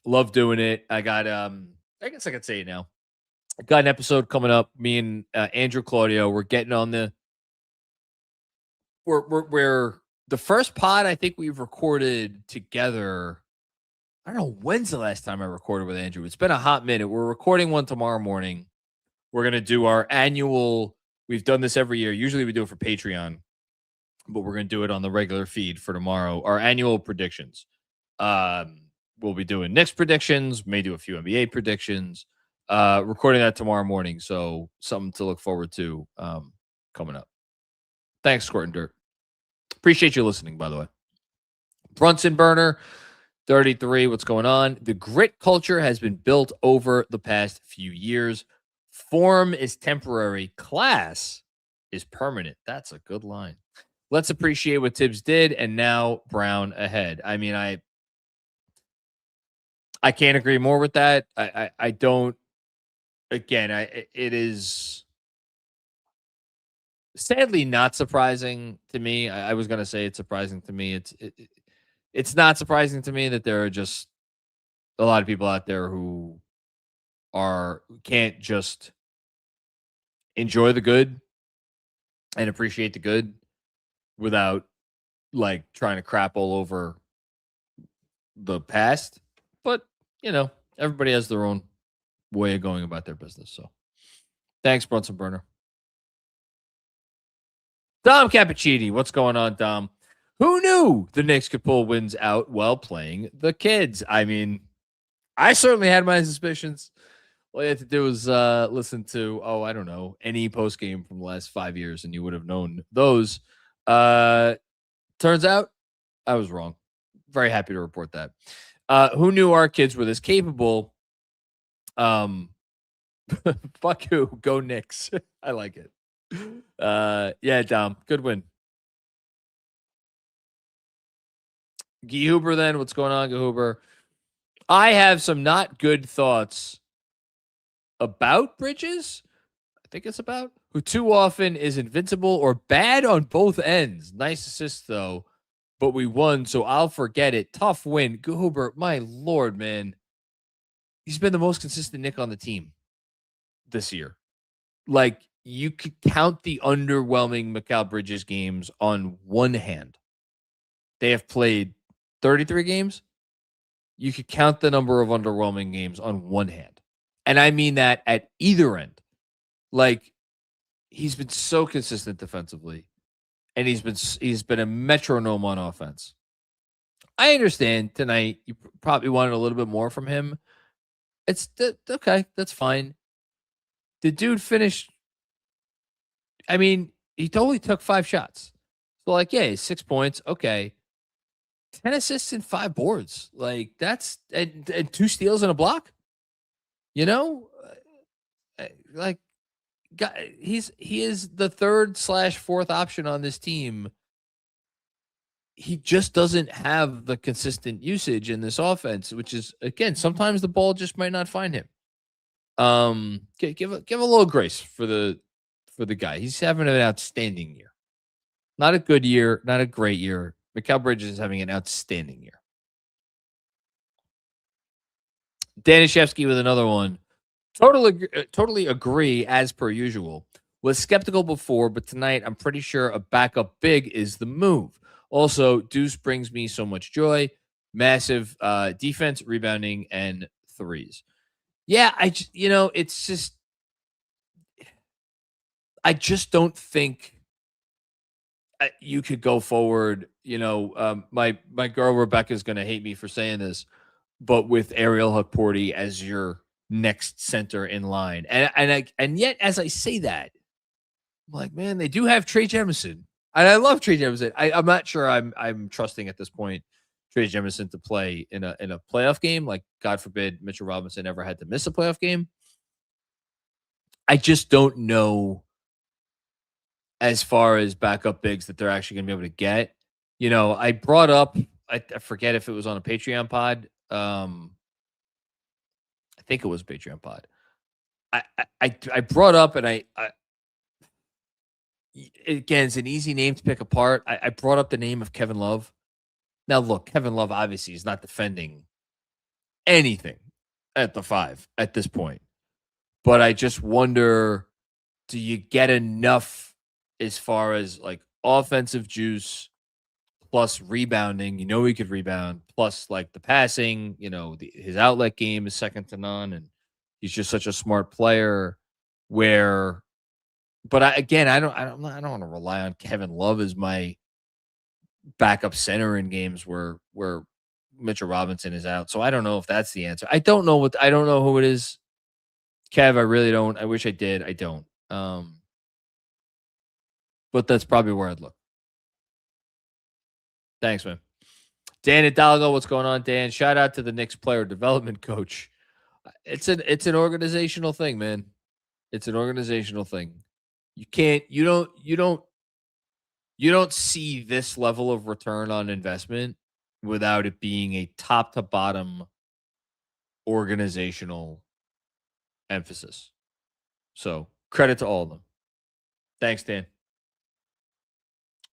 Speaker 1: Love doing it. I got I guess I could say it now. I got an episode coming up. Me and Andrew Claudio, we're getting on the we're the first pod I think we've recorded together. I don't know when's the last time I recorded with Andrew. It's been a hot minute. We're recording one tomorrow morning. We're going to do our annual. We've done this every year. Usually we do it for Patreon, but we're going to do it on the regular feed for tomorrow. Our annual predictions. We'll be doing Knicks predictions, may do a few NBA predictions. Recording that tomorrow morning, so something to look forward to coming up. Thanks, Squirt and Dirt. Appreciate you listening, by the way. Brunson Burner, 33. What's going on? The grit culture has been built over the past few years. Form is temporary. Class is permanent. That's a good line. Let's appreciate what Tibbs did, and now Brown ahead. I mean, I can't agree more with that. I don't. Again, it is sadly not surprising to me. I was going to say it's surprising to me. It's not surprising to me that there are just a lot of people out there who can't just enjoy the good and appreciate the good without like trying to crap all over the past. But, everybody has their own way of going about their business. So thanks, Brunson Burner. Dom Cappuccini, what's going on, Dom? Who knew the Knicks could pull wins out while playing the kids? I mean, I certainly had my suspicions. All you had to do was listen to, I don't know, any post game from the last 5 years, and you would have known those. Turns out I was wrong. Very happy to report that. Who knew our kids were this capable? Fuck you. Go Knicks. I like it. Yeah, Dom. Good win. Guy Huber, then. What's going on, Guy Huber? I have some not good thoughts about Bridges. I think it's about who too often is invincible or bad on both ends. Nice assist, though. But we won, so I'll forget it. Tough win. Guy Huber, my Lord, man. He's been the most consistent Knick on the team this year. Like, you could count the underwhelming Mikal Bridges games on one hand. They have played 33 games. You could count the number of underwhelming games on one hand. And I mean that at either end. Like, he's been so consistent defensively. And he's been a metronome on offense. I understand tonight you probably wanted a little bit more from him. It's okay. That's fine. The dude finished. I mean, he totally took 5 shots. So, like, yeah, 6 points. Okay. 10 assists and 5 boards. Like, that's and 2 steals and a block. Like, he is the 3rd/4th option on this team. He just doesn't have the consistent usage in this offense, which is, again, sometimes the ball just might not find him. Give a little grace for the guy. He's having an outstanding year. Not a good year, not a great year. Mikal Bridges is having an outstanding year. Danishevsky with another one. Totally agree as per usual. Was skeptical before, but tonight I'm pretty sure a backup big is the move. Also, Deuce brings me so much joy. Massive defense, rebounding, and threes. Yeah, it's just I just don't think you could go forward. My girl Rebecca is going to hate me for saying this, but with Ariel Hukporti as your next center in line, and yet as I say that, I'm like, man, they do have Trey Jemison, and I love Trey Jemison. I'm not sure I'm trusting at this point Trey Jemison to play in a playoff game. Like, God forbid Mitchell Robinson ever had to miss a playoff game. I just don't know as far as backup bigs that they're actually going to be able to get. I brought up, I forget if it was on a Patreon pod. I think it was a Patreon pod. I brought up, and again, it's an easy name to pick apart. I brought up the name of Kevin Love. Now, look, Kevin Love obviously is not defending anything at the 5 at this point. But I just wonder, do you get enough as far as like offensive juice plus rebounding? He could rebound, plus like the passing. His outlet game is second to none, and he's just such a smart player. But I don't want to rely on Kevin Love as my backup center in games where Mitchell Robinson is out. So I don't know if that's the answer. I don't know who it is. Kev, I really don't. I wish I did. I don't. But that's probably where I'd look. Thanks, man. Dan Hidalgo, what's going on, Dan? Shout out to the Knicks player development coach. It's an organizational thing, man. It's an organizational thing. You don't see this level of return on investment without it being a top to bottom organizational emphasis. So credit to all of them. Thanks, Dan.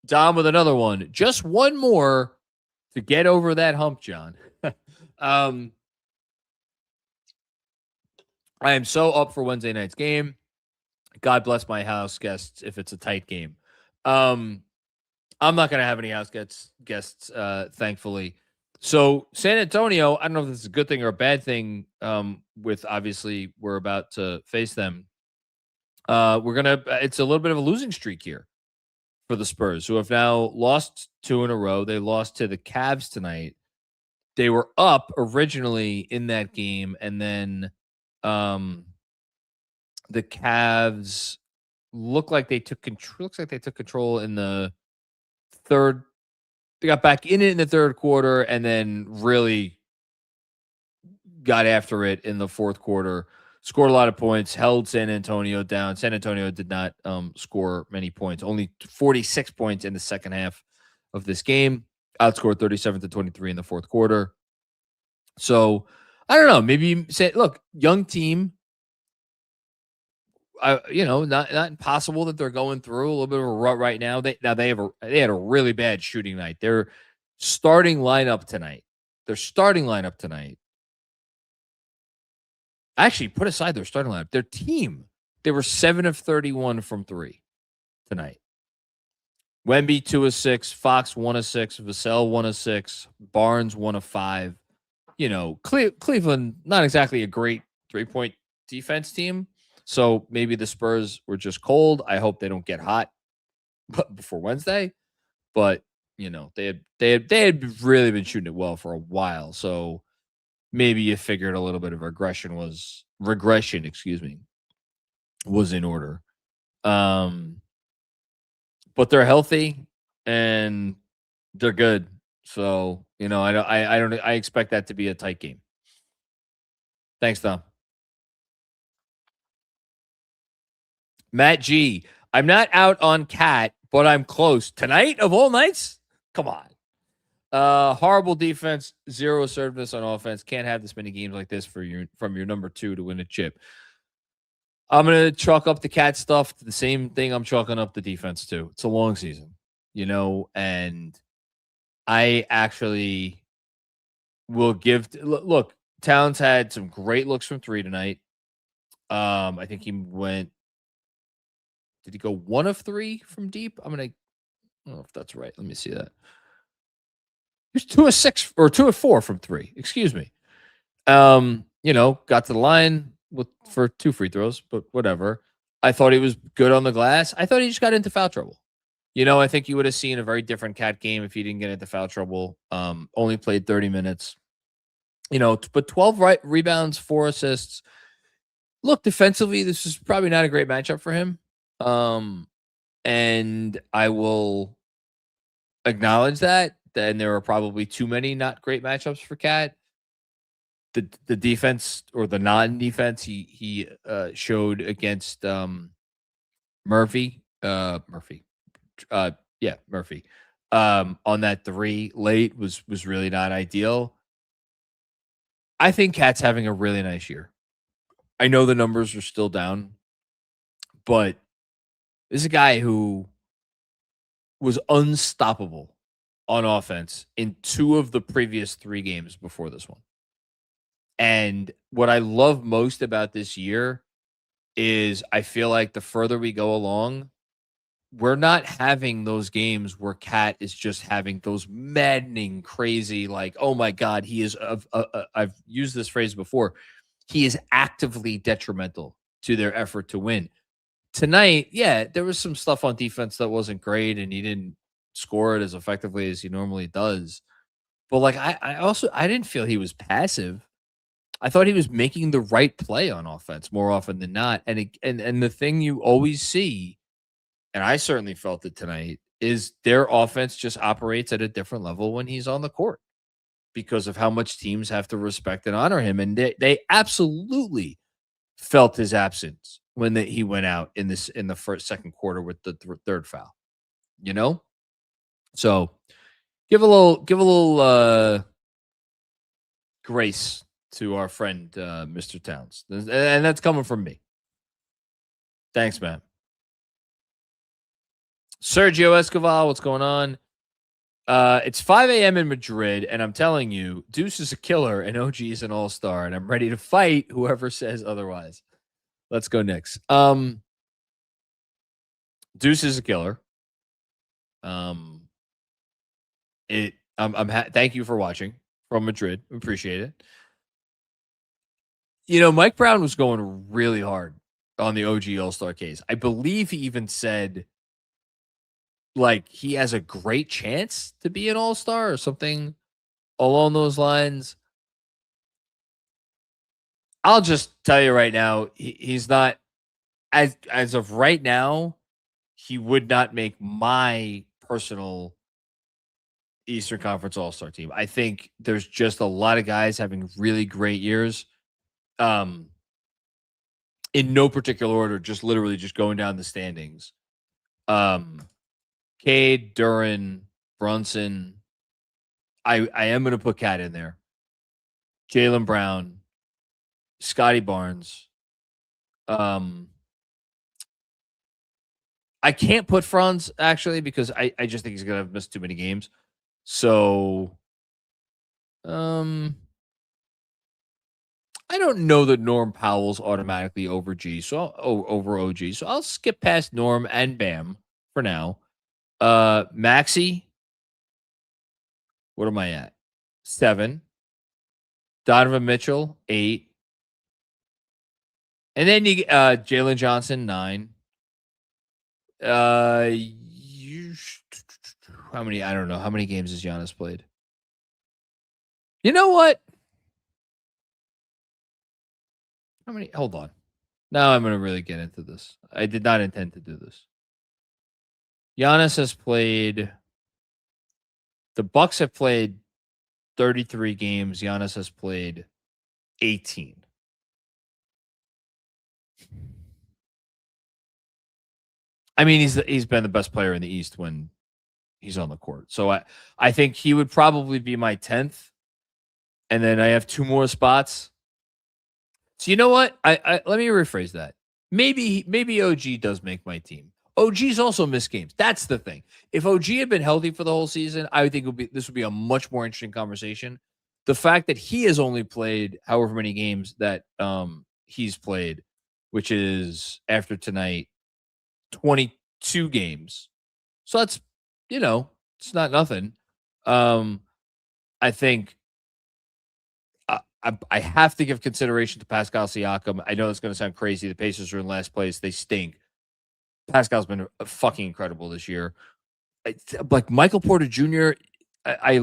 Speaker 1: Dom with another one. Just one more to get over that hump, John. I am so up for Wednesday night's game. God bless my house guests if it's a tight game. I'm not going to have any house guests, thankfully. So San Antonio, I don't know if this is a good thing or a bad thing. With obviously we're about to face them. It's a little bit of a losing streak here for the Spurs, who have now lost 2 in a row. They lost to the Cavs tonight. They were up originally in that game, and then the Cavs look like they took control. Looks like they took control in the third. They got back in it in the third quarter, and then really got after it in the fourth quarter. Scored a lot of points, held San Antonio down. San Antonio did not score many points. Only 46 points in the second half of this game. Outscored 37-23 in the fourth quarter. So I don't know. Maybe you say, look, young team. Not impossible that they're going through a little bit of a rut right now. They had a really bad shooting night. Their starting lineup tonight. Actually, put aside their starting lineup. Their team, they were 7 of 31 from 3 tonight. Wemby 2 of 6, Fox 1 of 6, Vassell 1 of 6, Barnes 1 of 5. Cleveland, not exactly a great 3-point defense team. So maybe the Spurs were just cold. I hope they don't get hot before Wednesday. But they had really been shooting it well for a while. So maybe you figured a little bit of regression was in order. But they're healthy and they're good. So I expect that to be a tight game. Thanks, Tom. Matt G. I'm not out on Cat, but I'm close. Tonight of all nights? Come on. Horrible defense, 0 assertiveness on offense. Can't have this many games like this from your number 2 to win a chip. I'm going to chalk up the Cat stuff to the same thing I'm chalking up the defense to. It's a long season, and I actually will look, Towns had some great looks from 3 tonight. I think he went. Did he go 1 of 3 from deep? I don't know if that's right. Let me see that. He was 2 of 6 or 2 of 4 from 3. Excuse me. Got to the line for 2 free throws, but whatever. I thought he was good on the glass. I thought he just got into foul trouble. I think you would have seen a very different Cat game if he didn't get into foul trouble. Only played 30 minutes. But 12 rebounds, 4 assists. Look, defensively, this is probably not a great matchup for him. And I will acknowledge that. Then there are probably too many not great matchups for Cat. The defense or the non-defense he showed against Murphy. Murphy. On that 3 late was really not ideal. I think Cat's having a really nice year. I know the numbers are still down, but this is a guy who was unstoppable on offense in 2 of the previous 3 games before this one. And what I love most about this year is I feel like the further we go along, we're not having those games where Cat is just having those maddening, crazy, like, oh my God, he is, I've used this phrase before, he is actively detrimental to their effort to win. Tonight, yeah, there was some stuff on defense that wasn't great, and he didn't score it as effectively as he normally does. But like, I didn't feel he was passive. I thought he was making the right play on offense more often than not. And the thing you always see, and I certainly felt it tonight, is their offense just operates at a different level when he's on the court because of how much teams have to respect and honor him. And they absolutely felt his absence when he went out in the second quarter with the third foul. So give a little grace to our friend Mr. Towns, and that's coming from me. Thanks, man. Sergio Escobar, what's going on? It's 5 a.m. in Madrid, and I'm telling you, Deuce is a killer, and OG is an all-star, and I'm ready to fight whoever says otherwise. Let's go Knicks. Deuce is a killer. Thank you for watching from Madrid. Appreciate it. Mike Brown was going really hard on the OG All-Star case. I believe he even said, like, he has a great chance to be an All-Star or something along those lines. I'll just tell you right now, he's not, as of right now, he would not make my personal Eastern Conference All-Star team. I think there's just a lot of guys having really great years. In no particular order, just literally just going down the standings. Cade, Duran, Brunson. I am going to put Cat in there. Jaylen Brown, Scotty Barnes. I can't put Franz actually because I just think he's going to miss too many games. So, I don't know that Norm Powell's automatically over over OG. So I'll skip past Norm and Bam for now. Maxi. What am I at? 7. Donovan Mitchell, 8. And then you Jalen Johnson, 9. How many? I don't know. How many games has Giannis played? You know what? How many? Hold on. Now I'm going to really get into this. I did not intend to do this. Giannis has played. The Bucks have played 33 games. Giannis has played 18. I mean, he's been the best player in the East when he's on the court. So I think he would probably be my 10th. And then I have 2 more spots. So you know what? I let me rephrase that. Maybe OG does make my team. OG's also missed games. That's the thing. If OG had been healthy for the whole season, I would think this would be a much more interesting conversation. the fact that he has only played however many games that he's played, which is after tonight 22 games. So that's, it's not nothing. I think I have to give consideration to Pascal Siakam. I know that's going to sound crazy. The Pacers are in last place. They stink. Pascal's been fucking incredible this year. Like Michael Porter Jr., I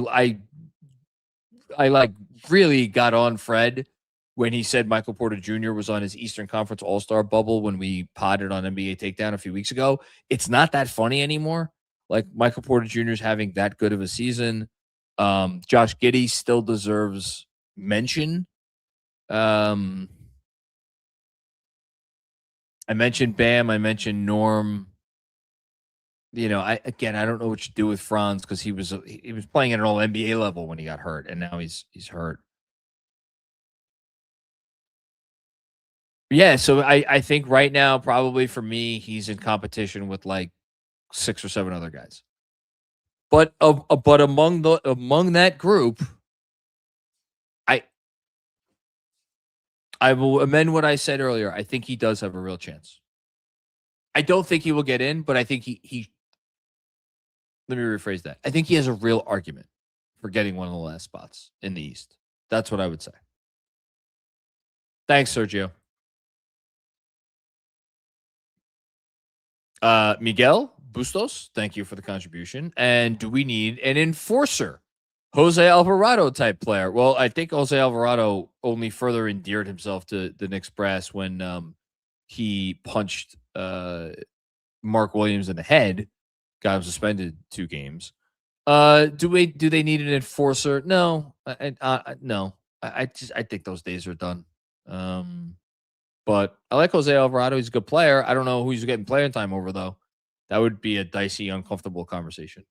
Speaker 1: like really got on Fred when he said Michael Porter Jr. was on his Eastern Conference All-Star bubble when we potted on NBA Takedown a few weeks ago. It's not that funny anymore. Like Michael Porter Jr. is having that good of a season. Josh Giddey still deserves mention. I mentioned Bam. I mentioned Norm. I don't know what you do with Franz because he was playing at an all NBA level when he got hurt, and now he's hurt. Yeah, so I think right now probably for me he's in competition with like 6 or 7 other guys. But among that group, I will amend what I said earlier. I think he does have a real chance. I don't think he will get in, but I think he let me rephrase that. I think he has a real argument for getting one of the last spots in the East. That's what I would say. Thanks, Sergio. Miguel Bustos, thank you for the contribution. And do we need an enforcer? Jose Alvarado type player. Well, I think Jose Alvarado only further endeared himself to the Knicks brass when he punched Mark Williams in the head, got him suspended 2 games. Do they need an enforcer? No, no. I think those days are done. But I like Jose Alvarado. He's a good player. I don't know who he's getting playing time over though. That would be a dicey, uncomfortable conversation.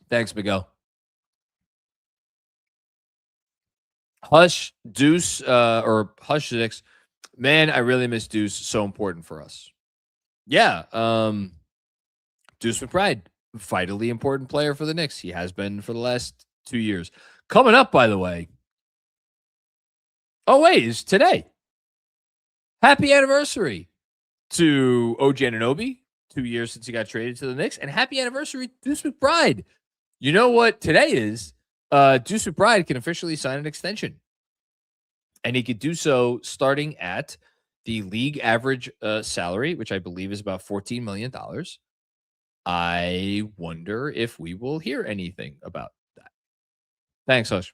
Speaker 1: Thanks, Miguel. Hush Deuce or Hush Six. Man, I really miss Deuce. So important for us. Yeah. Deuce McBride, vitally important player for the Knicks. He has been for the last 2 years. Coming up, by the way. Oh, wait, it's today. Happy anniversary to OG Anunoby. 2 years since he got traded to the Knicks. And happy anniversary to Deuce McBride. You know what today is? Deuce McBride can officially sign an extension. And he could do so starting at the league average salary, which I believe is about $14 million. I wonder if we will hear anything about that. Thanks, Hush.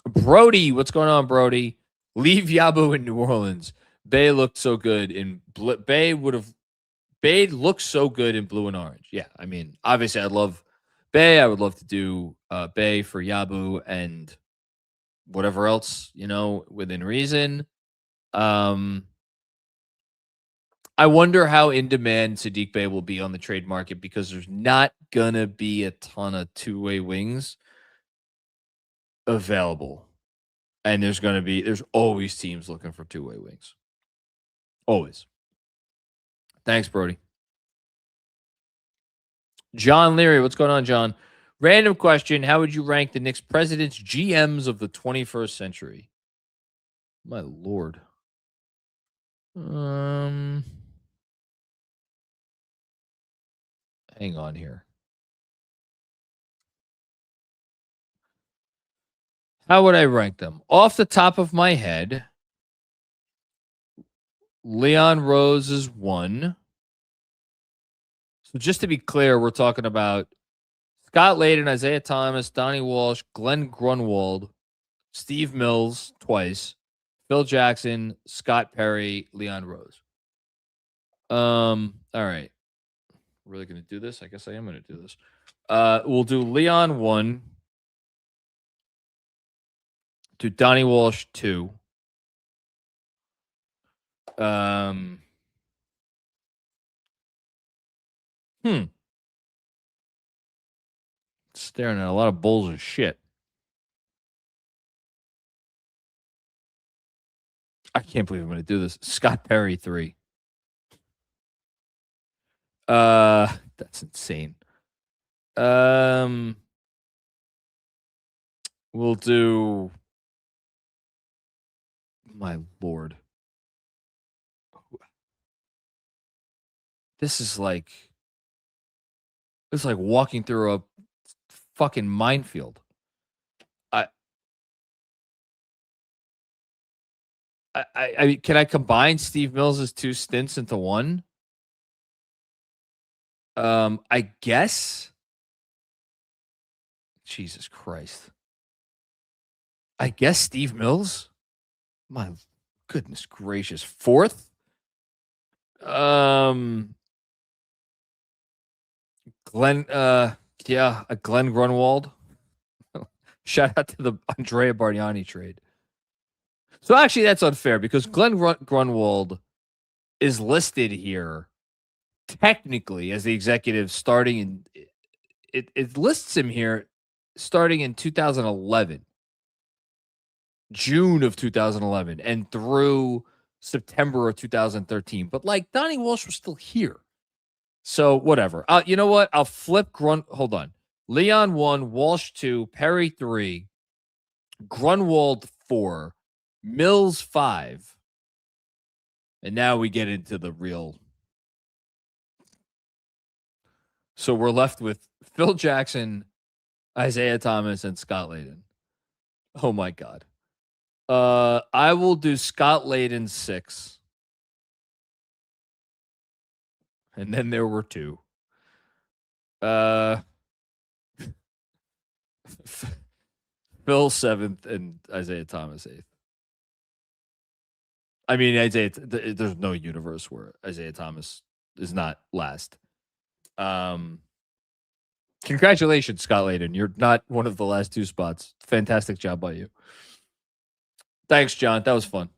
Speaker 1: Brody, what's going on, Brody? Leave Yabu in New Orleans. Bay looked so good in Bay looked so good in blue and orange. Yeah, I mean, obviously, I love Bay. I would love to do Bay for Yabu and whatever else within reason. I wonder how in demand Saddiq Bey will be on the trade market because there's not gonna be a ton of two-way wings available. And there's always teams looking for two-way wings. Always. Thanks, Brody. John Leary, what's going on, John? Random question. How would you rank the Knicks presidents, GMs of the 21st century? My Lord. Hang on here. How would I rank them? Off the top of my head, Leon Rose is 1. So just to be clear, we're talking about Scott Layden, Isaiah Thomas, Donnie Walsh, Glenn Grunwald, Steve Mills twice, Phil Jackson, Scott Perry, Leon Rose. All right. Really going to do this? I guess I am going to do this. We'll do Leon 1. Do Donnie Walsh 2. Staring at a lot of bowls of shit. I can't believe I'm going to do this. Scott Perry 3. That's insane. We'll do. My lord, this is like walking through a fucking minefield. I, I mean, can I combine Steve Mills' 2 stints into one? I guess. Jesus Christ. I guess Steve Mills. My goodness gracious. 4th? Glenn Glenn Grunwald. Shout out to the Andrea Bargnani trade. So actually that's unfair because Glenn Grunwald is listed here technically as the executive starting in it lists him here starting in 2011. June of 2011 and through September of 2013. But like Donnie Walsh was still here. So whatever. You know what? I'll flip hold on. Leon 1, Walsh 2, Perry 3, Grunwald 4, Mills 5. And now we get into the real. So we're left with Phil Jackson, Isaiah Thomas, and Scott Layden. Oh my God. I will do Scott Layden 6. And then there were 2. Phil 7th and Isaiah Thomas 8th. I mean, there's no universe where Isaiah Thomas is not last. Congratulations, Scott Layden. You're not one of the last 2 spots. Fantastic job by you. Thanks, John. That was fun.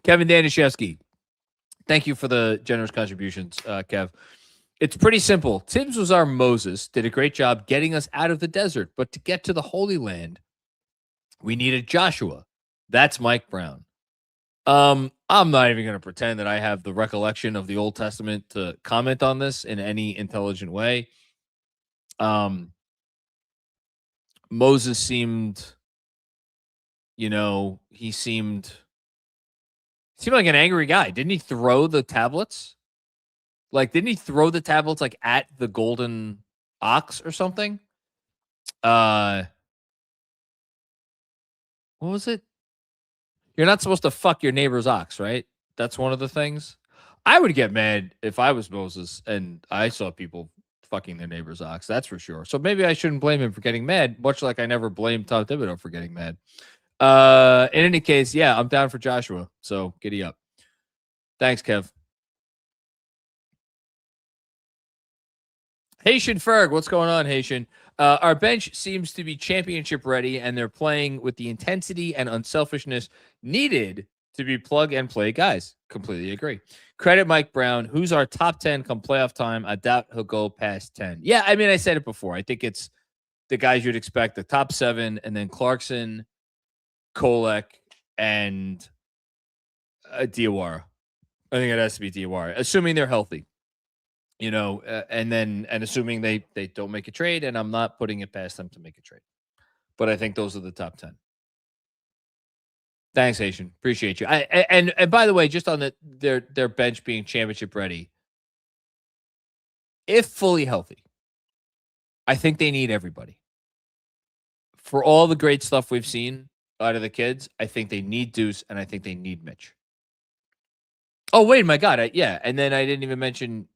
Speaker 1: Kevin Danishevsky. Thank you for the generous contributions, Kev. It's pretty simple. Tibbs was our Moses, did a great job getting us out of the desert. But to get to the Holy Land, we needed Joshua. That's Mike Brown. I'm not even going to pretend that I have the recollection of the Old Testament to comment on this in any intelligent way. Moses seemed, he seemed like an angry guy. Didn't he throw the tablets? Didn't he throw the tablets at the golden ox or something? What was it? You're not supposed to fuck your neighbor's ox, right? That's one of the things. I would get mad if I was Moses and I saw people fucking their neighbor's ox. That's for sure. So maybe I shouldn't blame him for getting mad, much like I never blamed Tom Thibodeau for getting mad. In any case, yeah, I'm down for Joshua. So giddy up. Thanks, Kev. Haitian Ferg, what's going on, Haitian? Our bench seems to be championship ready, and they're playing with the intensity and unselfishness needed to be plug and play guys. Completely agree. Credit Mike Brown, who's our top 10 come playoff time. I doubt he'll go past 10. Yeah, I mean, I said it before. I think it's the guys you'd expect, the top 7, and then Clarkson, Kolek, and Diawara. I think it has to be Diawara, assuming they're healthy. And assuming they don't make a trade, and I'm not putting it past them to make a trade. But I think those are the top 10. Thanks, Haitian. Appreciate you. And by the way, just on their bench being championship ready, if fully healthy, I think they need everybody. For all the great stuff we've seen out of the kids, I think they need Deuce, and I think they need Mitch. Oh, wait, my God. Yeah, and then I didn't even mention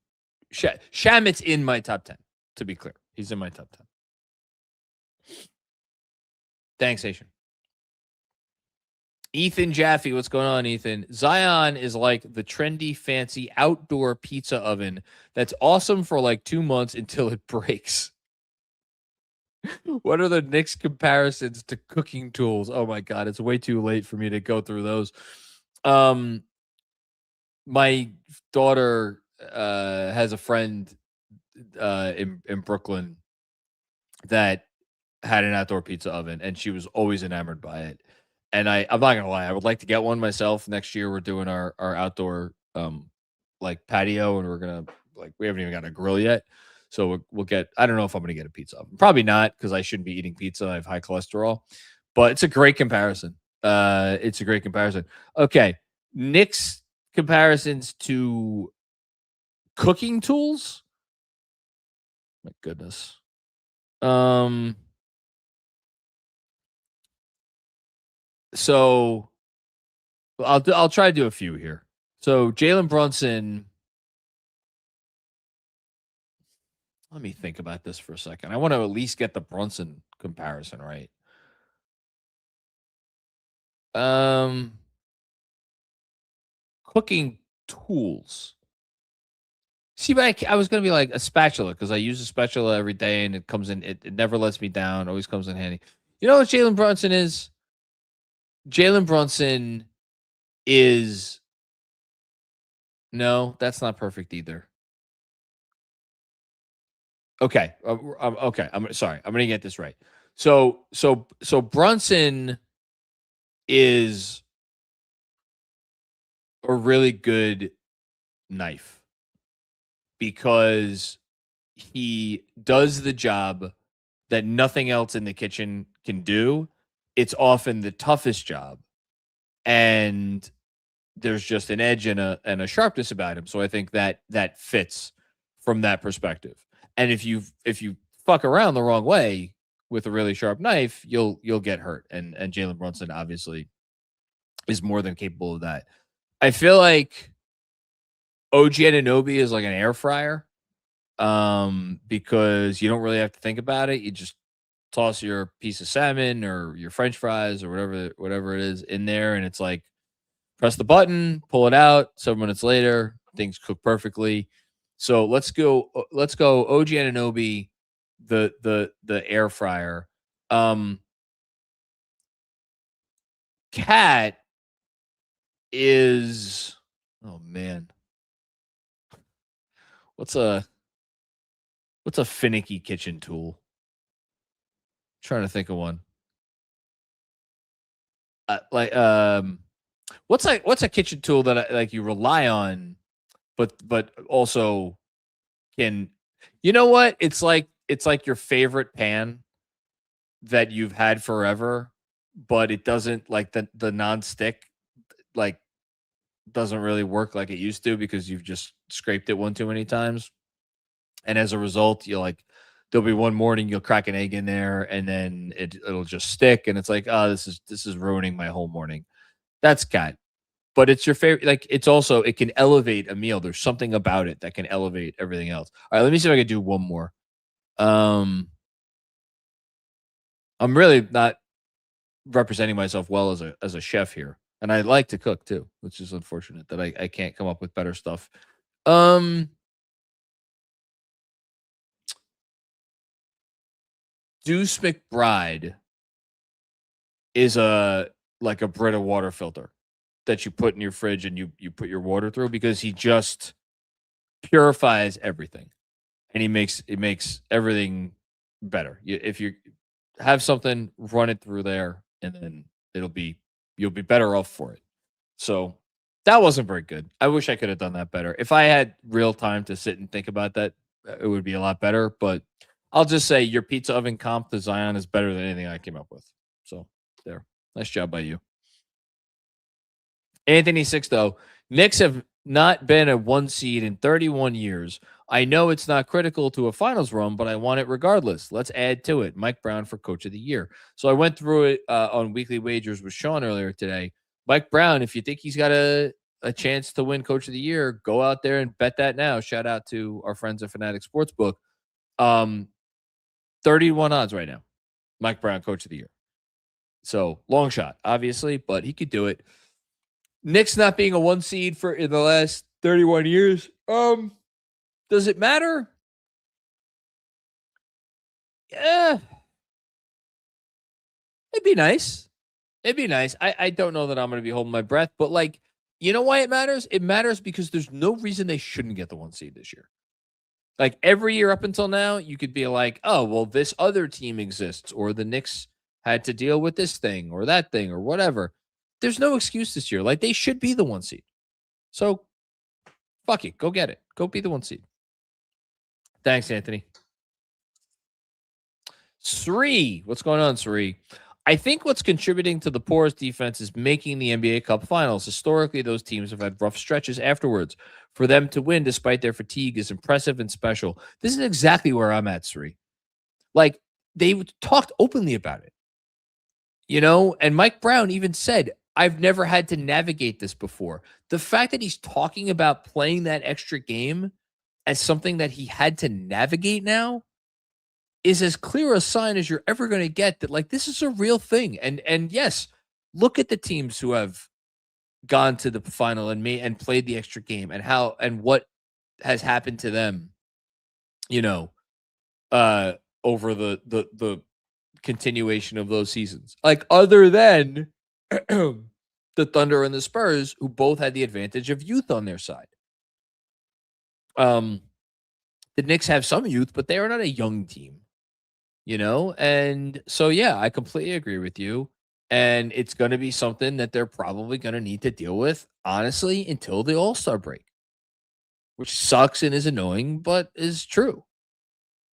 Speaker 1: Shamit's in my top 10, to be clear. He's in my top 10. Thanks, Haitian. Ethan Jaffe, what's going on, Ethan? Zion is like the trendy, fancy outdoor pizza oven that's awesome for 2 months until it breaks. What are the Knicks comparisons to cooking tools? Oh, my God. It's way too late for me to go through those. My daughter has a friend in Brooklyn that had an outdoor pizza oven, and she was always enamored by it. And I'm not gonna lie, I would like to get one myself. Next year, we're doing our outdoor patio, and we're gonna like we haven't even got a grill yet. So we'll get, I don't know if I'm going to get a pizza oven. Probably not, because I shouldn't be eating pizza. I have high cholesterol, but it's a great comparison. It's a great comparison. Okay. Knicks comparisons to cooking tools. My goodness. So I'll try to do a few here. So Jalen Brunson. Let me think about this for a second. I want to at least get the Brunson comparison right. Cooking tools. See, but I was going to be like a spatula, because I use a spatula every day and it comes in. It never lets me down. Always comes in handy. You know what Jalen Brunson is? Jalen Brunson is. No, that's not perfect either. Okay. Okay. I'm sorry. I'm going to get this right. So Brunson is a really good knife, because he does the job that nothing else in the kitchen can do. It's often the toughest job, and there's just an edge and a sharpness about him. So I think that fits from that perspective. And if you fuck around the wrong way with a really sharp knife, you'll get hurt. And Jalen Brunson obviously is more than capable of that. I feel like OG Anunoby is like an air fryer, because you don't really have to think about it. You just toss your piece of salmon or your French fries or whatever it is in there, and it's like, press the button, pull it out. 7 minutes later, things cook perfectly. So let's go OG Anunoby, the air fryer. Cat is, oh man, what's a finicky kitchen tool? Trying to think of one. What's a kitchen tool that like you rely on, but also can, you know what? It's like your favorite pan that you've had forever, but it doesn't, like the nonstick, like, doesn't really work like it used to, because you've just scraped it one too many times. And as a result, there'll be one morning you'll crack an egg in there, and then it'll just stick, and it's like, oh, this is ruining my whole morning. That's cat. But it's your favorite. Like, it's also, it can elevate a meal. There's something about it that can elevate everything else. All right, let me see if I can do one more. I'm really not representing myself well as a chef here, and I like to cook too, which is unfortunate that I can't come up with better stuff. Deuce McBride is like a Brita water filter that you put in your fridge and you put your water through, because he just purifies everything, and it makes everything better. If you have something, run it through there, and then you'll be better off for it. So that wasn't very good. I wish I could have done that better. If I had real time to sit and think about that, it would be a lot better. But I'll just say your pizza oven comp to Zion is better than anything I came up with. So there. Nice job by you. Anthony Six, though. Knicks have not been a 1 seed in 31 years. I know it's not critical to a finals run, but I want it regardless. Let's add to it. Mike Brown for Coach of the Year. So I went through it on Weekly Wagers with Sean earlier today. Mike Brown, if you think he's got a chance to win Coach of the Year, go out there and bet that now. Shout out to our friends at FANATICS Sportsbook. 31 odds right now. Mike Brown, Coach of the Year. So long shot, obviously, but he could do it. Knicks not being a 1 seed in the last 31 years. Does it matter? Yeah. It'd be nice. I don't know that I'm going to be holding my breath, but like, you know why it matters? It matters because there's no reason they shouldn't get the 1 seed this year. Like, every year up until now, you could be like, oh, well, this other team exists, or the Knicks had to deal with this thing or that thing or whatever. There's no excuse this year. Like, they should be the 1 seed. So fuck it. Go get it. Go be the 1 seed. Thanks, Anthony. Sri, what's going on, Sri? I think what's contributing to the porous defense is making the NBA Cup Finals. Historically, those teams have had rough stretches afterwards. For them to win despite their fatigue is impressive and special. This is exactly where I'm at, Sri. Like, they talked openly about it, and Mike Brown even said, I've never had to navigate this before. The fact that he's talking about playing that extra game as something that he had to navigate now is as clear a sign as you're ever going to get that, like, this is a real thing. And yes, look at the teams who have gone to the final and played the extra game and what has happened to them, over the continuation of those seasons. Like, other than the Thunder and the Spurs, who both had the advantage of youth on their side. The Knicks have some youth, but they are not a young team. And so, yeah, I completely agree with you. And it's going to be something that they're probably going to need to deal with, honestly, until the All-Star break, which sucks and is annoying, but is true.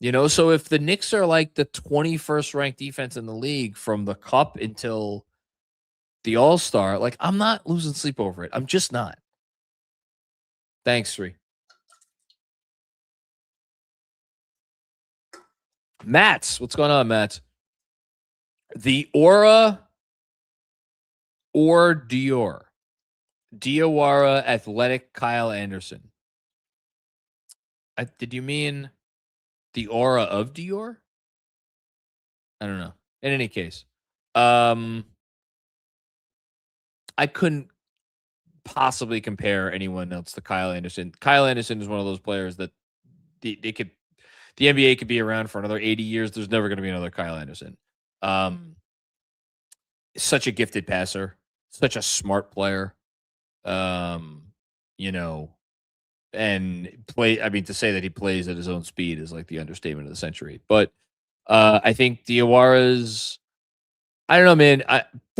Speaker 1: So if the Knicks are like the 21st ranked defense in the league from the Cup until the All-Star, like, I'm not losing sleep over it. I'm just not. Thanks, Sri. Mats, what's going on, Mats? The Aura or Dior? Diawara Athletic Kyle Anderson. Did you mean the aura of Dior? I don't know. In any case, I couldn't possibly compare anyone else to Kyle Anderson. Kyle Anderson is one of those players that the NBA could be around for another 80 years. There's never going to be another Kyle Anderson. Such a gifted passer, such a smart player. And to say that he plays at his own speed is like the understatement of the century. But I think Diawara's, I don't know, man.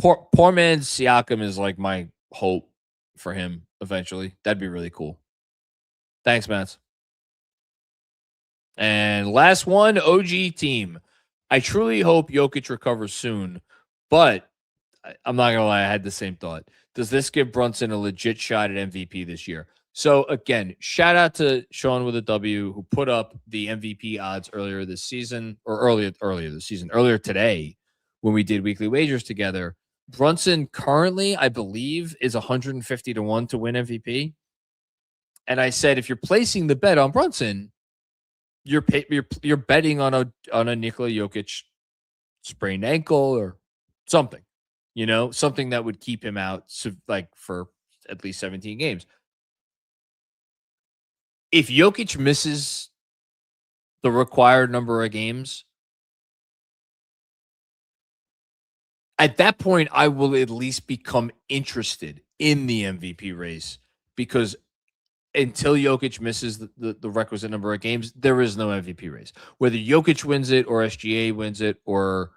Speaker 1: Poor man Siakam is like my hope for him eventually. That'd be really cool. Thanks, Matt. And last one, OG team. I truly hope Jokic recovers soon, but I'm not going to lie, I had the same thought. Does this give Brunson a legit shot at MVP this year? So, again, shout out to Sean with a W, who put up the MVP odds earlier this season, or earlier today when we did weekly wagers together. Brunson currently, I believe, is 150 to 1 to win MVP. And I said, if you're placing the bet on Brunson, you're betting on a Nikola Jokic sprained ankle or something, something that would keep him out for at least 17 games. If Jokic misses the required number of games, at that point, I will at least become interested in the MVP race, because until Jokic misses the requisite number of games, there is no MVP race. Whether Jokic wins it or SGA wins it or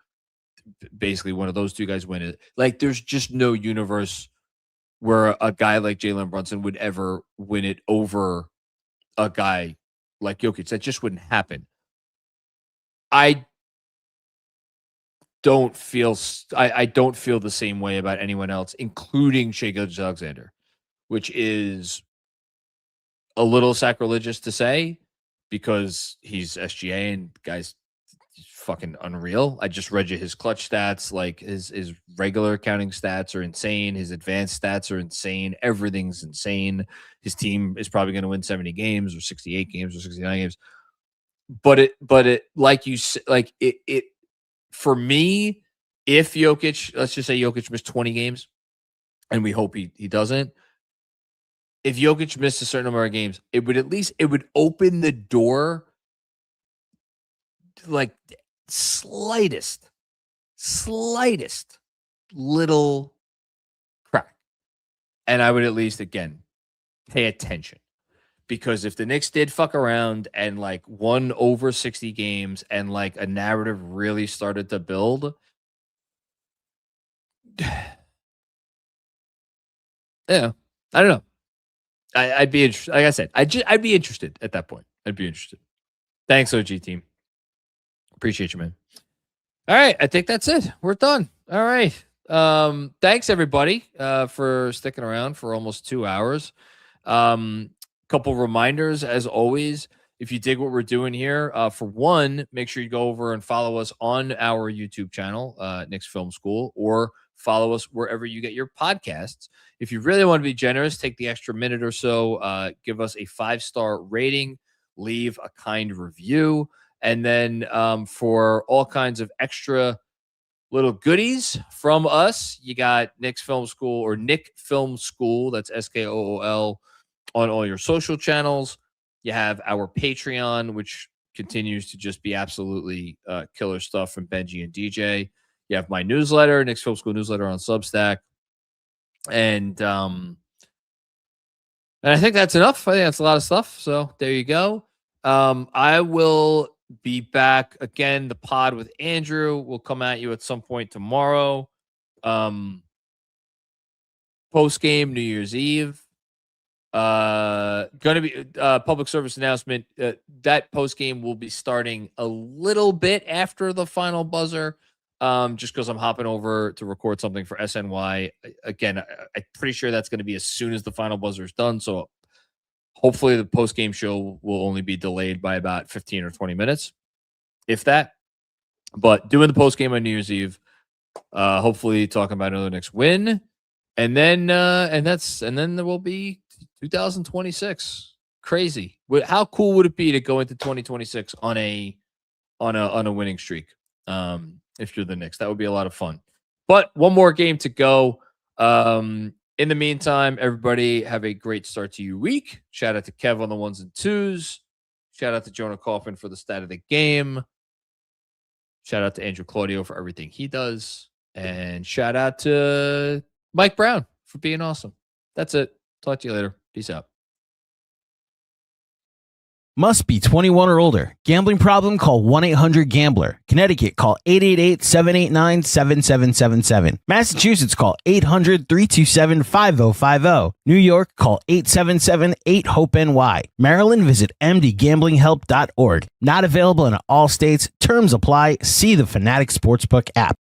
Speaker 1: basically one of those two guys win it, like, there's just no universe where a guy like Jalen Brunson would ever win it over a guy like Jokic. That just wouldn't happen. I don't feel the same way about anyone else, including Shai Gilgeous-Alexander, which is a little sacrilegious to say because he's SGA and guy's fucking unreal. I just read you his clutch stats. Like, his regular counting stats are insane. His advanced stats are insane. Everything's insane. His team is probably going to win 70 games or 68 games or 69 games. But it like you said, like it for me, if Jokic, let's just say Jokic missed 20 games, and we hope he doesn't. If Jokic missed a certain number of games, it would open the door to, like, slightest little crack. And I would at least, again, pay attention. Because if the Knicks did fuck around and, like, won over 60 games and, like, a narrative really started to build, yeah, I don't know. I'd be interested. Like I said, I'd be interested at that point. I'd be interested. Thanks, OG team. Appreciate you, man. All right. I think that's it. We're done. All right. Thanks everybody for sticking around for almost 2 hours. Couple reminders as always. If you dig what we're doing here, for one, make sure you go over and follow us on our YouTube channel, Knicks Film School, or follow us wherever you get your podcasts. If you really want to be generous, take the extra minute or so, give us a 5-star rating, leave a kind review, and then for all kinds of extra little goodies from us, you got Knicks Film School or Nick Film School. That's SKOOL on all your social channels. You have our Patreon, which continues to just be absolutely killer stuff from Benji and DJ. You have my newsletter, Knicks Film School newsletter on Substack. And I think that's enough. I think that's a lot of stuff. So there you go. I will be back again. The pod with Andrew will come at you at some point tomorrow. Post game New Year's Eve. Going to be public service announcement. That post game will be starting a little bit after the final buzzer. Just because I'm hopping over to record something for SNY. Again, I'm pretty sure that's going to be as soon as the final buzzer is done. So hopefully the post game show will only be delayed by about 15 or 20 minutes, if that. But doing the post game on New Year's Eve, hopefully talking about another Knicks win, and then there will be 2026. Crazy. How cool would it be to go into 2026 on a winning streak? If you're the Knicks, that would be a lot of fun. But one more game to go. In the meantime, everybody have a great start to your week. Shout out to Kev on the 1s and 2s. Shout out to Jonah Coffin for the stat of the game. Shout out to Andrew Claudio for everything he does. And shout out to Mike Brown for being awesome. That's it. Talk to you later. Peace out.
Speaker 2: Must be 21 or older. Gambling problem? Call 1-800-GAMBLER. Connecticut, call 888-789-7777. Massachusetts, call 800-327-5050. New York, call 877-8-HOPE-NY. Maryland, visit mdgamblinghelp.org. Not available in all states. Terms apply. See the Fanatics Sportsbook app.